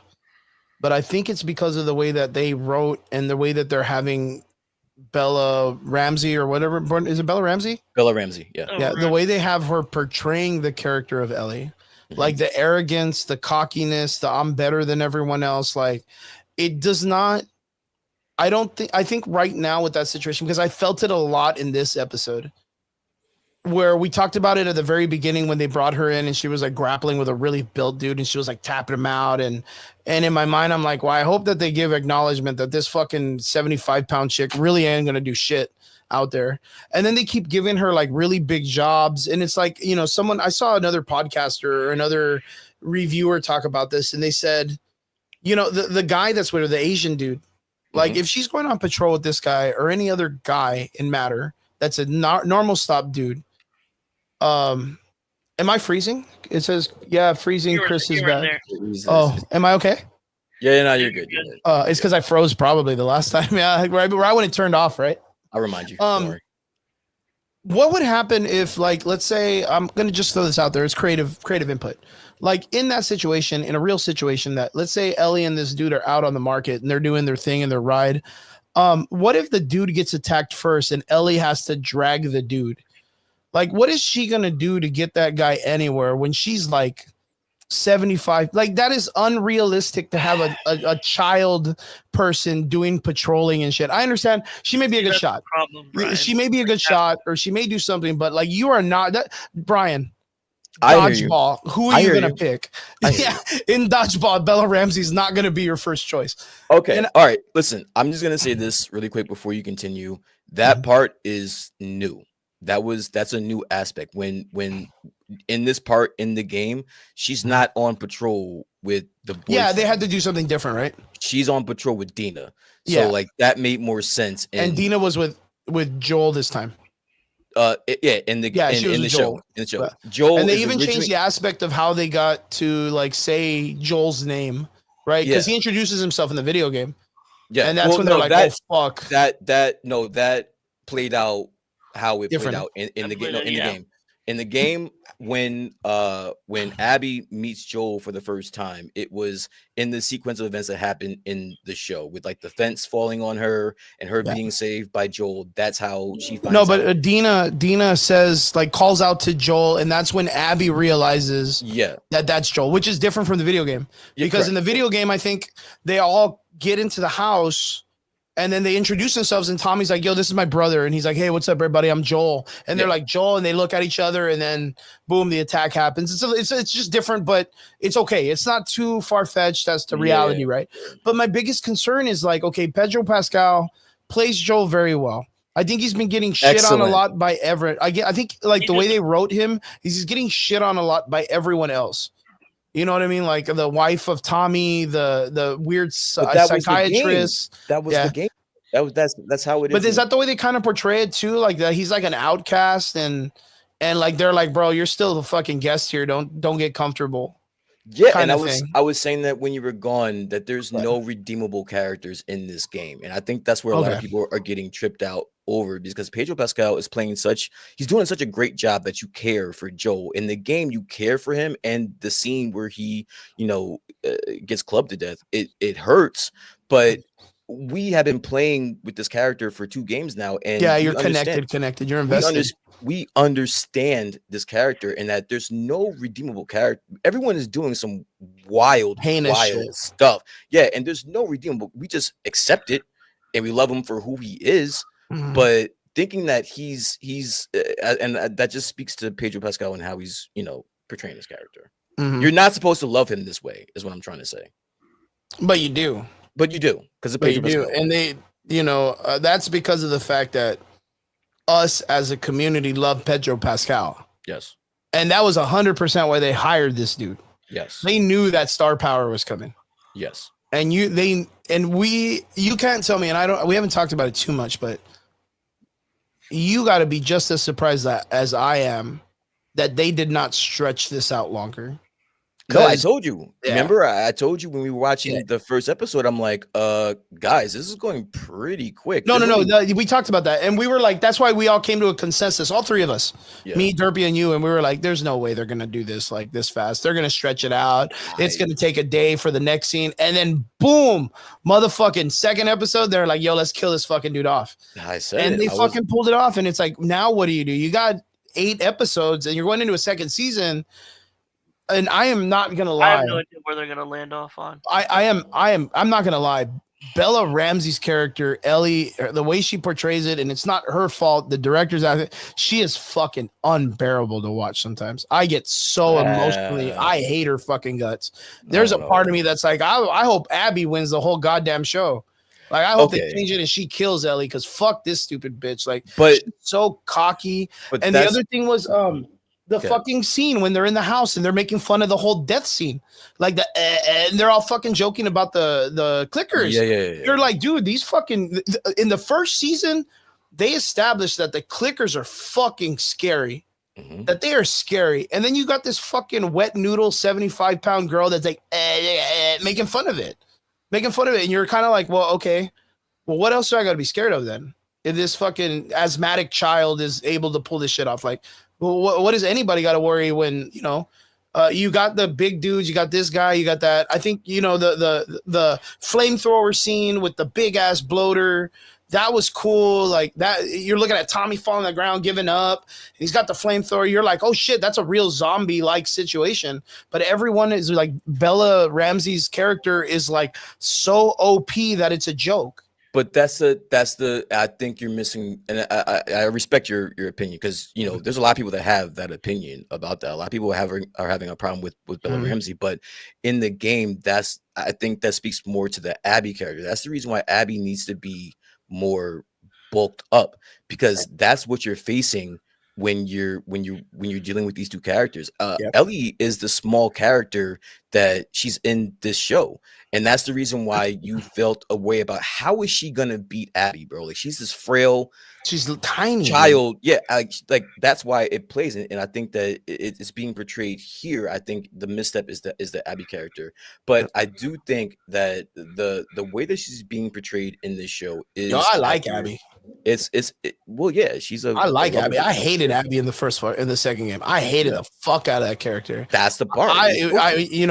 but I think it's because of the way that they wrote and the way that they're having Bella Ramsey or whatever. Is it Bella Ramsey? Bella Ramsey, yeah. Yeah, the way they have her portraying the character of Ellie. Like the arrogance, the cockiness, the I'm better than everyone else. Like it does not, I think right now with that situation, because I felt it a lot in this episode where we talked about it at the very beginning when they brought her in and she was like grappling with a really built dude and she was like tapping him out. And in my mind, I'm like, well, I hope that they give acknowledgement that this fucking 75-pound chick really ain't going to do shit out there. And then they keep giving her like really big jobs. And it's like, I saw another podcaster or another reviewer talk about this. And they said, the guy that's with her, the Asian dude, like if she's going on patrol with this guy or any other guy in Matter, that's a normal stop dude. Am I freezing? It says, yeah, freezing. Chris is back. Oh, am I okay? Yeah, no, you're good. It's because I froze probably the last time. Yeah, right when it turned off, right? I'll remind you. What would happen if, like, let's say, I'm gonna just throw this out there, it's creative input. Like in that situation, in a real situation, that let's say Ellie and this dude are out on the market and they're doing their thing in their ride. What if the dude gets attacked first and Ellie has to drag the dude? Like, what is she gonna do to get that guy anywhere when she's like 75? Like, that is unrealistic to have a child person doing patrolling and shit. I understand she may be a good shot. She may be a good shot, or she may do something, but like, you are not that. Brian, dodgeball. Who are you gonna pick? Yeah, in dodgeball, Bella Ramsey's not gonna be your first choice. Okay, all right. Listen, I'm just gonna say this really quick before you continue. That part is new. That's a new aspect. When in this part in the game, she's not on patrol with the boyfriend. Yeah, they had to do something different, right? She's on patrol with Dina. So like that made more sense. And Dina was with Joel this time. In the show. Joel, and they even changed the aspect of how they got to like say Joel's name, right? Because he introduces himself in the video game. Yeah, and that's when they're like, "Oh fuck." That played out how it played out in the game. In the game, when Abby meets Joel for the first time, it was in the sequence of events that happened in the show with like the fence falling on her and her being saved by Joel. That's how she finds out. But Dina says, like, calls out to Joel, and that's when Abby realizes that's Joel, which is different from the video game. Because in the video game, I think they all get into the house and then they introduce themselves, and Tommy's like, yo, this is my brother. And he's like, hey, what's up, everybody? I'm Joel. And they're like, Joel, and they look at each other, and then boom, the attack happens. It's just different, but it's okay. It's not too far-fetched as to reality, right? But my biggest concern is like, okay, Pedro Pascal plays Joel very well. I think he's been getting shit on a lot by Everett. I think like the way they wrote him, he's getting shit on a lot by everyone else. You know what I mean? Like the wife of Tommy, the weird psychiatrist. That was the game. That's how it is. But is that the way they kind of portray it too? Like that he's like an outcast, and like they're like, bro, you're still the fucking guest here. Don't get comfortable. Yeah, and I was saying that when you were gone, that there's no redeemable characters in this game, and I think that's where a lot of people are getting tripped out over, because Pedro Pascal is he's doing such a great job that you care for Joel. In the game, you care for him, and the scene where he, gets clubbed to death, it hurts, but we have been playing with this character for 2 games now, and Yeah, we you're understand. connected. You're We, under, invested. we understand this character, and that there's no redeemable character. Everyone is doing some wild, Heinous shit. wild stuff. Yeah, and there's no redeemable. We just accept it, and we love him for who he is. Mhm. But thinking that that just speaks to Pedro Pascal and how he's portraying his character. Mhm. You're not supposed to love him this way, is what I'm trying to say. But you do. But you do, because of But you Pedro do, Pascal. and they, that's because of the fact that us as a community love Pedro Pascal, Yes. and that was 100% why they hired this dude. Yes. They knew that star power was coming, Yes. and you can't tell me, and we haven't talked about it too much, but you got to be just as surprised as I am that they did not stretch this out longer. No, I told you. Yeah. Remember, I told you when we were watching Yeah. the first episode, I'm like, guys, this is going pretty quick. No, we talked about that, and we were like, that's why we all came to a consensus, all 3 of us, me, Derpy, and you, and we were like, there's no way they're gonna do this like this fast. They're gonna stretch it out. It's gonna take a day for the next scene, and then boom, motherfucking second episode, they're like, yo, let's kill this fucking dude off. I said, and they fucking pulled it off, and it's like, now what do? You got 8 episodes, and you're going into a second season. And I am not gonna lie. I have no idea where they're gonna land off on. I'm not gonna lie. Bella Ramsey's character, Ellie, the way she portrays it, and it's not her fault. The director's out there. She is fucking unbearable to watch sometimes. I get so emotionally. I hate her fucking guts. There's a part of me that's like, I hope Abby wins the whole goddamn show. Like, I hope they change it and she kills Ellie, because fuck this stupid bitch. Like, but she's so cocky. And the other thing was the fucking scene when they're in the house and they're making fun of the whole death scene, like and they're all fucking joking about the clickers. Yeah. You're like, dude, these fucking, in the first season, they established that the clickers are fucking scary. Mm-hmm. That they are scary. And then you got this fucking wet noodle 75-pound girl that's like making fun of it. And you're kind of like, well, okay. Well, what else do I got to be scared of then? If this fucking asthmatic child is able to pull this shit off, like, well, what does anybody got to worry when, you got the big dudes, you got this guy, you got that. I think, the flamethrower scene with the big ass bloater, that was cool. Like that, you're looking at Tommy falling on the ground, giving up. He's got the flamethrower. You're like, oh shit, that's a real zombie-like situation. But everyone is like, Bella Ramsey's character is like so OP that it's a joke. But that's the I think you're missing, and I respect your opinion, because there's a lot of people that have that opinion about that. A lot of people are having a problem with Bella Ramsey, but in the game, I think that speaks more to the Abby character. That's the reason why Abby needs to be more bulked up, because that's what you're facing when you're dealing with these 2 characters. Ellie is the small character that she's in this show, and that's the reason why you felt a way about how is she gonna beat Abby, bro? Like, she's this frail, she's a tiny child. Yeah, like that's why it plays, and I think that it's being portrayed here. I think the misstep is the Abby character, but I do think that the way that she's being portrayed in this show is. I like Abby. Well, yeah, she's a. I like Abby. I hated Abby in the second game. I hated the fuck out of that character. That's the part.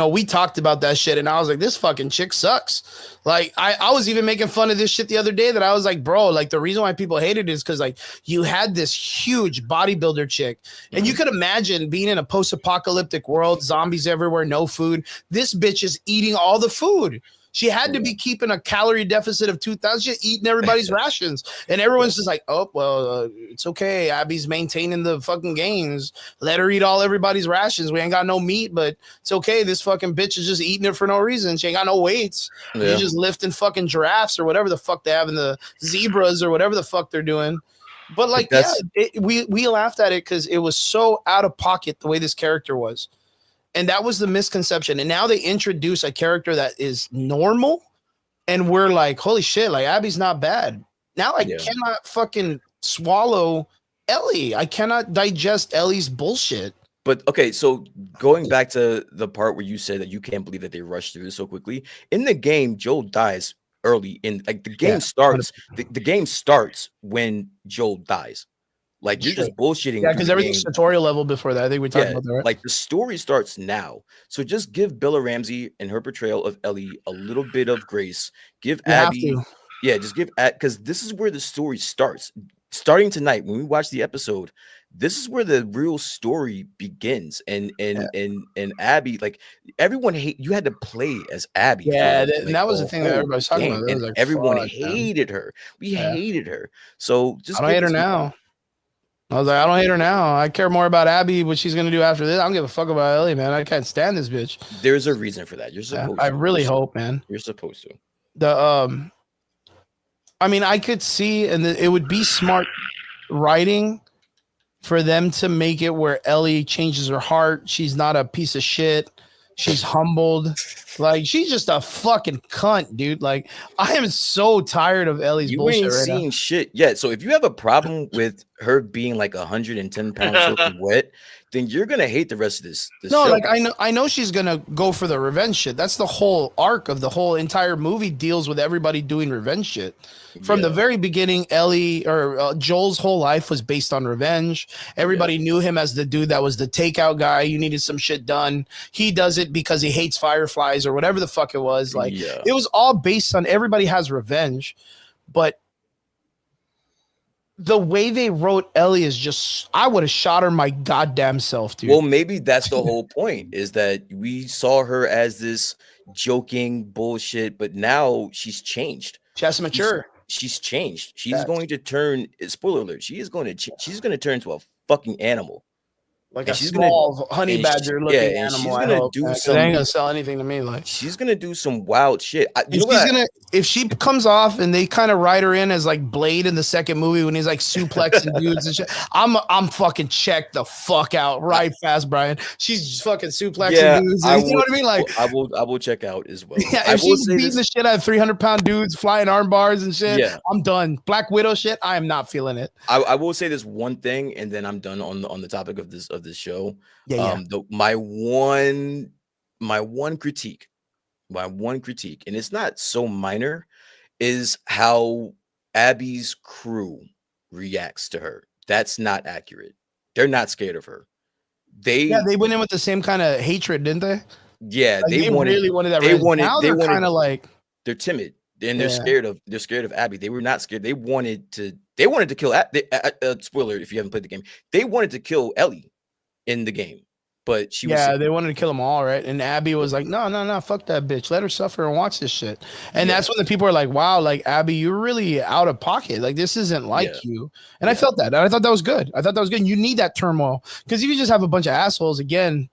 We talked about that shit, and I was like, this fucking chick sucks. Like, I was even making fun of this shit the other day, that I was like, bro, like, the reason why people hated it is because, like, you had this huge bodybuilder chick, and you could imagine being in a post-apocalyptic world, zombies everywhere, no food. This bitch is eating all the food. She had to be keeping a calorie deficit of 2,000. She's eating everybody's rations. And everyone's just like, oh, well, it's okay. Abby's maintaining the fucking gains. Let her eat everybody's rations. We ain't got no meat, but it's okay. This fucking bitch is just eating it for no reason. She ain't got no weights. Yeah. She's just lifting fucking giraffes or whatever the fuck they have in the zebras or whatever the fuck they're doing. But, like, we laughed at it because it was so out of pocket the way this character was. And that was the misconception. And now they introduce a character that is normal. And we're like, holy shit, like, Abby's not bad. Now I cannot fucking swallow Ellie. I cannot digest Ellie's bullshit. But okay, so going back to the part where you said that you can't believe that they rushed through this so quickly. In the game, Joel dies early. In like the game starts. The game starts when Joel dies. Like, you're just bullshitting. Yeah, because everything's tutorial level before that. I think we talked about that, right? Like, the story starts now. So just give Bella Ramsey and her portrayal of Ellie a little bit of grace. Give Abby Yeah, just give because this is where the story starts. Starting tonight, when we watch the episode, this is where the real story begins. And Abby, like everyone hate you had to play as Abby for And like that was the the thing that whole everybody's talking game, about. It and was like, everyone fuck, man. hated her. We Yeah. hated her. So I just don't give hate her us now. I was like, I don't hate her now. I care more about Abby, what she's gonna do after this. I don't give a fuck about Ellie, man. I can't stand this bitch. There's a reason for that. You're supposed I to. really hope, man. You're supposed to. I mean, I could see, and it would be smart writing for them to make it where Ellie changes her heart. She's not a piece of shit. She's humbled. Like, she's just a fucking cunt, dude. Like, I am so tired of Ellie's You bullshit ain't right seen shit yet. So if you have a problem with her being like 110 pounds soaking wet, then you're gonna hate the rest of this No, show. like I know she's gonna go for the revenge shit. That's the whole arc of the whole entire movie, deals with everybody doing revenge shit. From the very beginning, Ellie or Joel's whole life was based on revenge. Everybody knew him as the dude that was the takeout guy. You needed some shit done. He does it because he hates fireflies or whatever the fuck it was. Like, it was all based on everybody has revenge. But the way they wrote Ellie is just, I would have shot her my goddamn self, dude. Well, maybe that's the whole point, is that we saw her as this joking bullshit, but now she's changed. She has to mature. She's changed. She's going to turn, spoiler alert, she's going to turn into a fucking animal. Like, and a small honey badger looking animal. She's gonna do some. They ain't gonna sell anything to me. Like, she's gonna do some wild shit. If she comes off and they kind of write her in as like Blade in the second movie when he's like suplexing dudes and shit, I'm fucking checked the fuck out right fast, Brian. She's fucking suplexing dudes. You know what I mean? Like, I will check out as well. Yeah, if she's beating the shit out of 300-pound dudes, flying arm bars and shit, I'm done. Black Widow shit, I am not feeling it. I will say this one thing, and then I'm done on the topic of this show. My one critique, and it's not so minor, is how Abby's crew reacts to her. That's not accurate. They're not scared of her. They went in with the same kind of hatred, didn't they? Yeah, like they really wanted that. Now they're kind of like, they're timid and they're scared of Abby. They were not scared. They wanted to kill. Spoiler if you haven't played the game. They wanted to kill Ellie in the game, but she was they wanted to kill them all, right? And Abby was like, no, fuck that bitch. Let her suffer and watch this shit. And that's when the people are like, wow, like, Abby, you're really out of pocket. Like, this isn't like you. And I felt that. And I thought that was good. You need that turmoil, because if you just have a bunch of assholes again,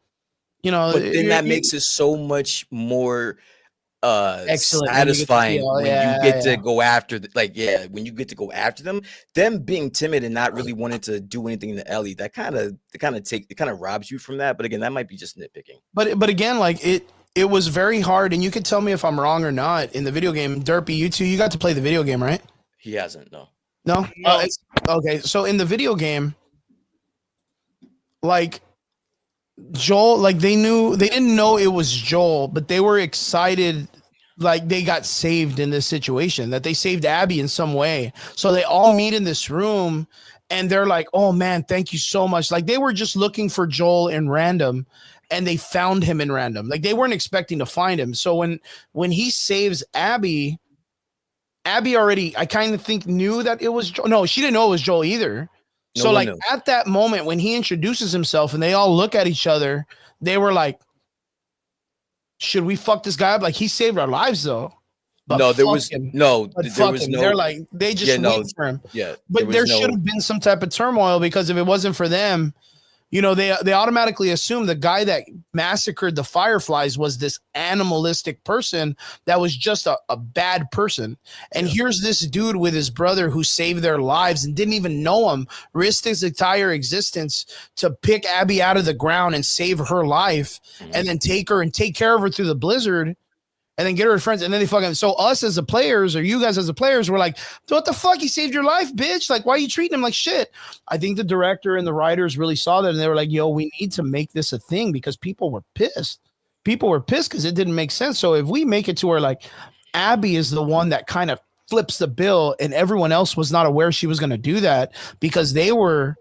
you know, but then that makes it so much more satisfying when you get to go after when you get to go after them being timid and not really wanting to do anything to Ellie, that kind of robs you from that. But again, that might be just nitpicking. But again, like, it was very hard, and you could tell me if I'm wrong or not. In the video game, Derpy, you got to play the video game, right? He hasn't. No. Okay, so in the video game, like, Joel, like, they didn't know it was Joel, but they were excited, like, they got saved in this situation, that they saved Abby in some way. So they all meet in this room and they're like, oh man, thank you so much. Like, they were just looking for Joel in random and they found him in random. Like, they weren't expecting to find him. So when he saves Abby already, I kind of think, knew that it was Joel. No, she didn't know it was Joel either. So like, at that moment when he introduces himself and they all look at each other, they were like, should we fuck this guy up? Like, he saved our lives though. But no, there was no. They're like, they just wait for him. Yeah, but there should have been some type of turmoil, because if it wasn't for them, you know, they automatically assume the guy that massacred the fireflies was this animalistic person that was just a bad person. And here's this dude with his brother who saved their lives and didn't even know him, risked his entire existence to pick Abby out of the ground and save her life, and then take her and take care of her through the blizzard, and then get her friends. And then they fucking, so us as the players, or you guys as the players, were like, what the fuck? He saved your life, bitch. Like, why are you treating him like shit? I think the director and the writers really saw that, and they were like, yo, we need to make this a thing, because people were pissed. People were pissed because it didn't make sense. So if we make it to where, like, Abby is the one that kind of flips the bill and everyone else was not aware she was going to do that, because they were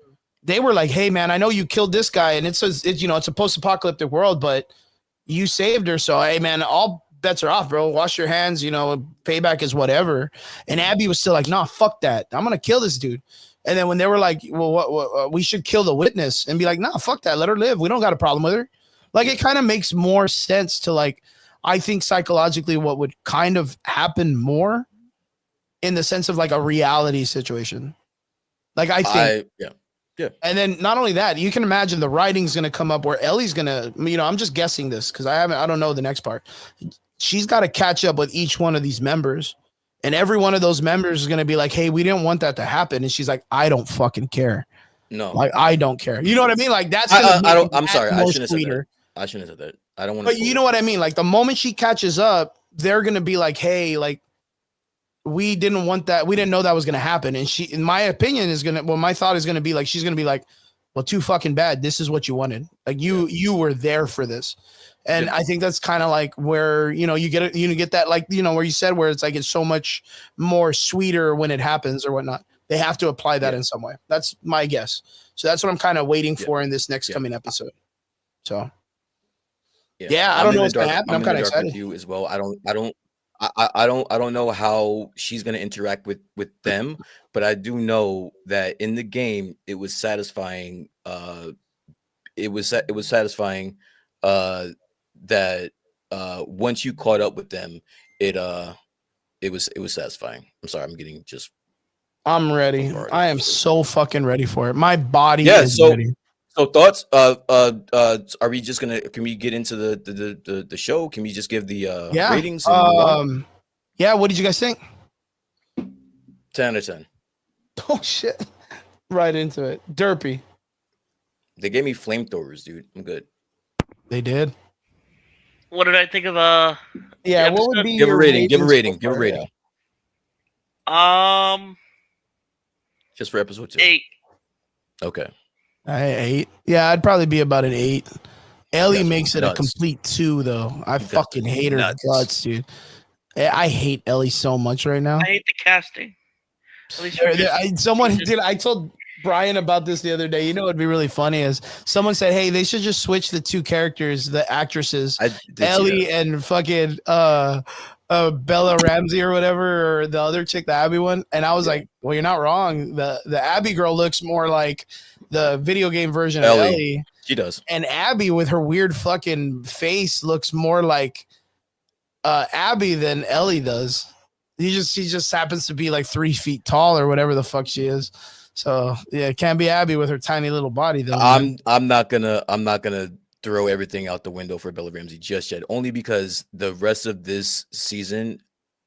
like, hey man, I know you killed this guy and it's a post-apocalyptic world, but you saved her. So, hey man, I'll bets are off, bro. Wash your hands, payback is whatever. And Abby was still like, nah, fuck that. I'm going to kill this dude. And then when they were like, well, what we should kill the witness and be like, nah, fuck that. Let her live. We don't got a problem with her. Like, it kind of makes more sense to like, I think psychologically what would kind of happen more in the sense of like a reality situation. Like, I think. Yeah. And then not only that, you can imagine the writing's going to come up where Ellie's going to, I'm just guessing this because I don't know the next part. She's got to catch up with each one of these members. And every one of those members is going to be like, hey, we didn't want that to happen. And she's like, I don't fucking care. No. Like, I don't care. You know what I mean? Like, that's I'm sorry. I shouldn't have said that. I shouldn't have said that. I don't want to. But you know what I mean? Like, the moment she catches up, they're going to be like, hey, like, we didn't want that. We didn't know that was going to happen. And she, in my opinion, my thought is going to be like, she's going to be like, well, too fucking bad. This is what you wanted. Like, you were there for this. And I think that's kind of like where, you get that, like, where you said where it's like, it's so much more sweeter when it happens or whatnot. They have to apply that in some way. That's my guess. So that's what I'm kind of waiting for in this next coming episode. So, I don't know what's going to happen. I'm kind of excited. With you as well. I don't know how she's gonna interact with them, but I do know that in the game it was satisfying. It was satisfying that once you caught up with them, it was satisfying. I'm sorry, I'm ready. I am so fucking ready for it. My body is ready. So thoughts? Are we just gonna? Can we get into the show? Can we just give the ratings? Yeah. What did you guys think? 10 out of 10. Oh shit! Right into it. Derpy. They gave me flamethrowers, dude. I'm good. They did. What did I think of? Yeah. What would be give a rating? Give a rating. So give a rating. Just for episode 2. 8. Okay. 8. Yeah, I'd probably be about an 8. Ellie makes it a complete 2, though. I fucking hate her guts, dude. I hate Ellie so much right now. I hate the casting. At least I told Brian about this the other day. You know what'd be really funny is someone said, hey, they should just switch the 2 characters, the actresses, Ellie and fucking Bella Ramsey or whatever, or the other chick, the Abby one. And I was like, well, you're not wrong. The Abby girl looks more like the video game version of Ellie. She does. And Abby with her weird fucking face looks more like Abby than Ellie does. She just happens to be like 3 feet tall or whatever the fuck she is. So yeah, it can't be Abby with her tiny little body though. I'm not gonna throw everything out the window for Bella Ramsey just yet, only because the rest of this season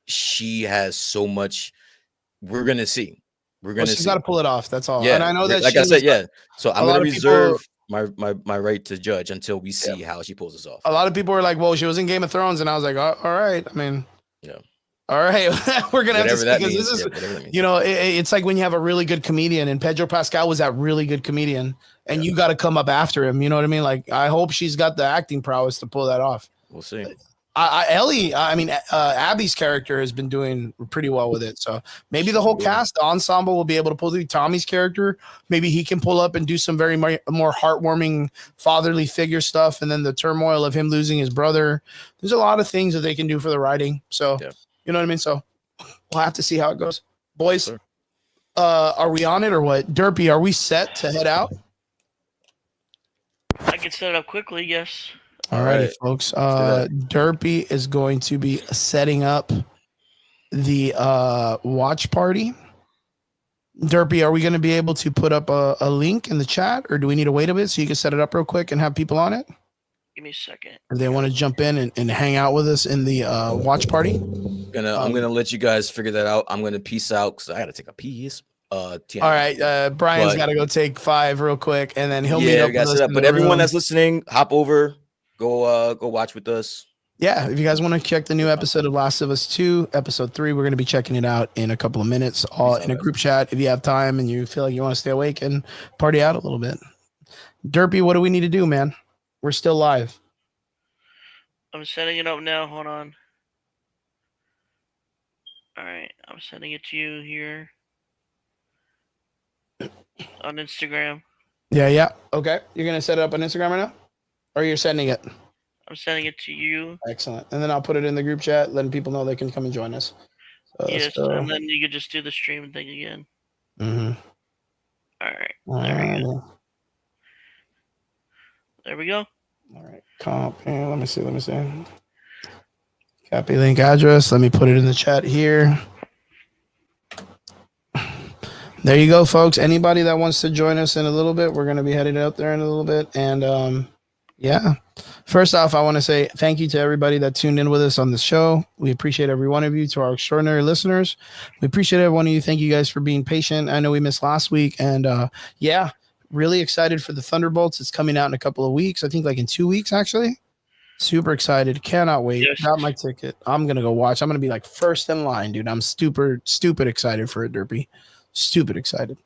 she has so much. We're gonna see. She's got to pull it off. That's all. Yeah, and I know that, like I said, So I'm gonna reserve my right to judge until we see how she pulls this off. A lot of people were like, "Well, she was in Game of Thrones," and I was like, "All right." I mean, all right, we're gonna have to see because this is, it's like when you have a really good comedian, and Pedro Pascal was that really good comedian, and you got to come up after him. You know what I mean? Like, I hope she's got the acting prowess to pull that off. We'll see. Abby's character has been doing pretty well with it. So maybe the whole cast, the ensemble will be able to pull through. Tommy's character, maybe he can pull up and do some very more heartwarming fatherly figure stuff. And then the turmoil of him losing his brother. There's a lot of things that they can do for the writing. So, you know what I mean? So we'll have to see how it goes. Boys, are we on it or what? Derpy, are we set to head out? I can set it up quickly, yes. All righty, folks. Derpy is going to be setting up the watch party. Derpy, are we going to be able to put up a link in the chat, or do we need to wait a bit so you can set it up real quick and have people on it? Give me a second. Or they want to jump in and hang out with us in the watch party? I'm gonna let you guys figure that out. I'm gonna peace out because I got to take a piece. All right, Brian's got to go take 5 real quick, and then he'll meet up with us. But everyone that's listening, hop over. Go watch with us. Yeah, if you guys want to check the new episode of Last of Us 2, episode 3, we're going to be checking it out in a couple of minutes, all in a group chat. If you have time and you feel like you want to stay awake and party out a little bit. Derpy, what do we need to do, man? We're still live. I'm setting it up now. Hold on. All right, I'm sending it to you here on Instagram. Yeah. Okay, you're going to set it up on Instagram right now? Or you're sending it? I'm sending it to you. Excellent. And then I'll put it in the group chat, letting people know they can come and join us. Yes, and then you could just do the stream thing again. Mm-hmm. All right. There we go. There we go. All right. Comp. Let me see. Copy link address. Let me put it in the chat here. There you go, folks. Anybody that wants to join us in a little bit, we're going to be headed out there in a little bit. And yeah, first off, I want to say thank you to everybody that tuned in with us on this show. We appreciate every one of you. To our extraordinary listeners, we appreciate every one of you. Thank you guys for being patient. I know we missed last week. And yeah, really excited for the Thunderbolts. It's coming out in a couple of weeks. I think like in 2 weeks, actually. Super excited. Cannot wait. Yes. Got my ticket. I'm going to go watch. I'm going to be like first in line, dude. I'm stupid excited for it, Derpy. Stupid excited.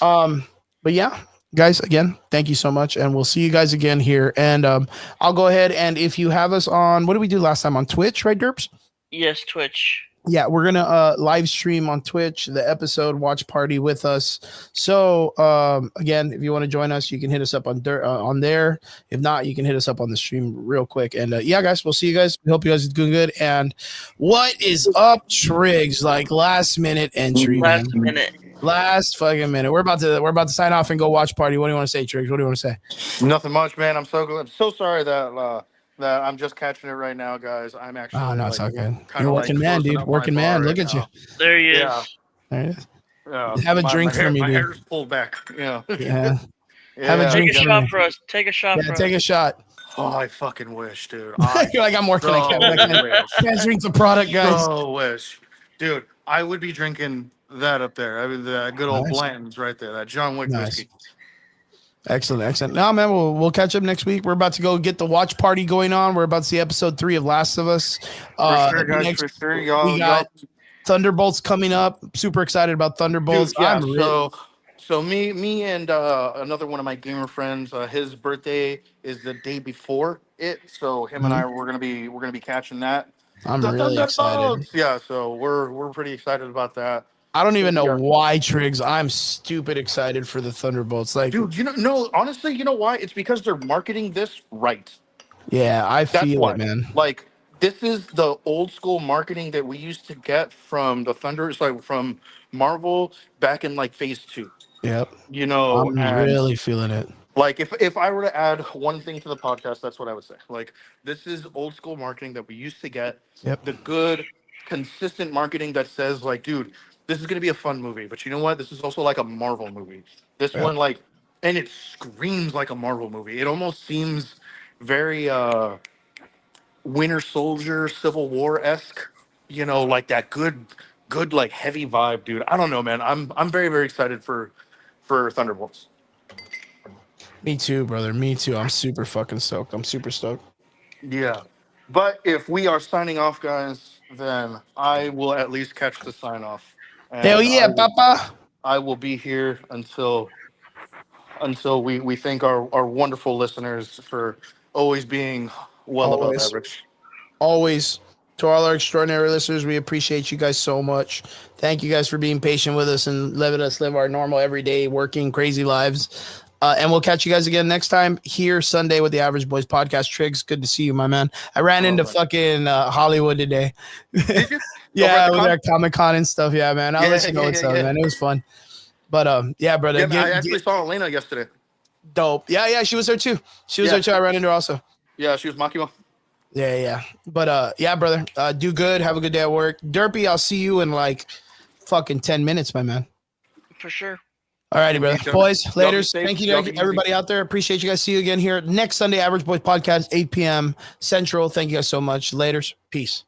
But yeah, guys, again, thank you so much. And we'll see you guys again here. And I'll go ahead. And if you have us on, what did we do last time on Twitch, right, Derps? Yes, Twitch. Yeah, we're gonna live stream on Twitch the episode watch party with us. So again, if you want to join us, you can hit us up on there. If not, you can hit us up on the stream real quick. And yeah, guys, we'll see you guys. We hope you guys are doing good. And what is up, Triggs? Like last minute entry, last fucking minute. We're about to sign off and go watch party. What do you want to say, Triggs? What do you want to say? Nothing much, man. I'm so sorry that I'm just catching it right now, guys. I'm actually. Oh no, it's all good. You're You're working man, dude. Working man. Look at you. There he is. Yeah. There it is. Have a drink for me, my dude. hair's pulled back. Yeah. Yeah. Have a drink Take a for shot me. for us. Take a shot for us. Take a shot. Oh, I fucking wish, dude. You're like, I'm working. I can't drink the product, guys. So wish, dude. I would be drinking that up there. I mean, the good old Blanton's right there. That John Wick whiskey. Excellent. Now, man, we'll catch up next week. We're about to go get the watch party going on. We're about to see episode 3 of Last of Us. For sure, guys. For sure, y'all. We got Thunderbolts coming up. Super excited about Thunderbolts. Dude, yeah, so me and another one of my gamer friends, his birthday is the day before it. So him and I we're gonna be catching that. I'm really excited. Yeah, so we're pretty excited about that. I don't even know why, Triggs. I'm stupid excited for the Thunderbolts. Like, dude, no, honestly, you know why? It's because they're marketing this right. Yeah, I feel it, man. Like, this is the old school marketing that we used to get from the from Marvel back in like phase 2. Yep. You know, I'm really feeling it. Like, if I were to add one thing to the podcast, that's what I would say. Like, this is old school marketing that we used to get. Yep. The good, consistent marketing that says, like, dude, this is going to be a fun movie. But you know what? This is also like a Marvel movie. This one, like, and it screams like a Marvel movie. It almost seems very Winter Soldier, Civil War-esque. You know, like that good, like, heavy vibe, dude. I don't know, man. I'm very, very excited for Thunderbolts. Me too, brother. Me too. I'm super fucking stoked. I'm super stoked. Yeah. But if we are signing off, guys, then I will at least catch the sign off. Hell yeah, Papa. I will be here until we thank our wonderful listeners for always being above average. Always. To all our extraordinary listeners, we appreciate you guys so much. Thank you guys for being patient with us and letting us live our normal, everyday, working, crazy lives. And we'll catch you guys again next time here Sunday with the Average Boys Podcast. Triggs, good to see you, my man. I ran into fucking Hollywood today. Did you? Yeah, with our Comic-Con and stuff. Yeah, man. I'll let you know what's up, man. It was fun. But yeah, brother. Yeah, I actually saw Elena yesterday. Dope. Yeah, she was there too. There too. I ran into her also. Yeah, she was Makima. Yeah. But yeah, brother. Do good. Have a good day at work. Derpy, I'll see you in like fucking 10 minutes, my man. For sure. All righty, brother. Boys, later. Thank you to everybody out there. Appreciate you guys. See you again here next Sunday, Average Boys Podcast, 8 p.m. Central. Thank you guys so much. Laters. Peace.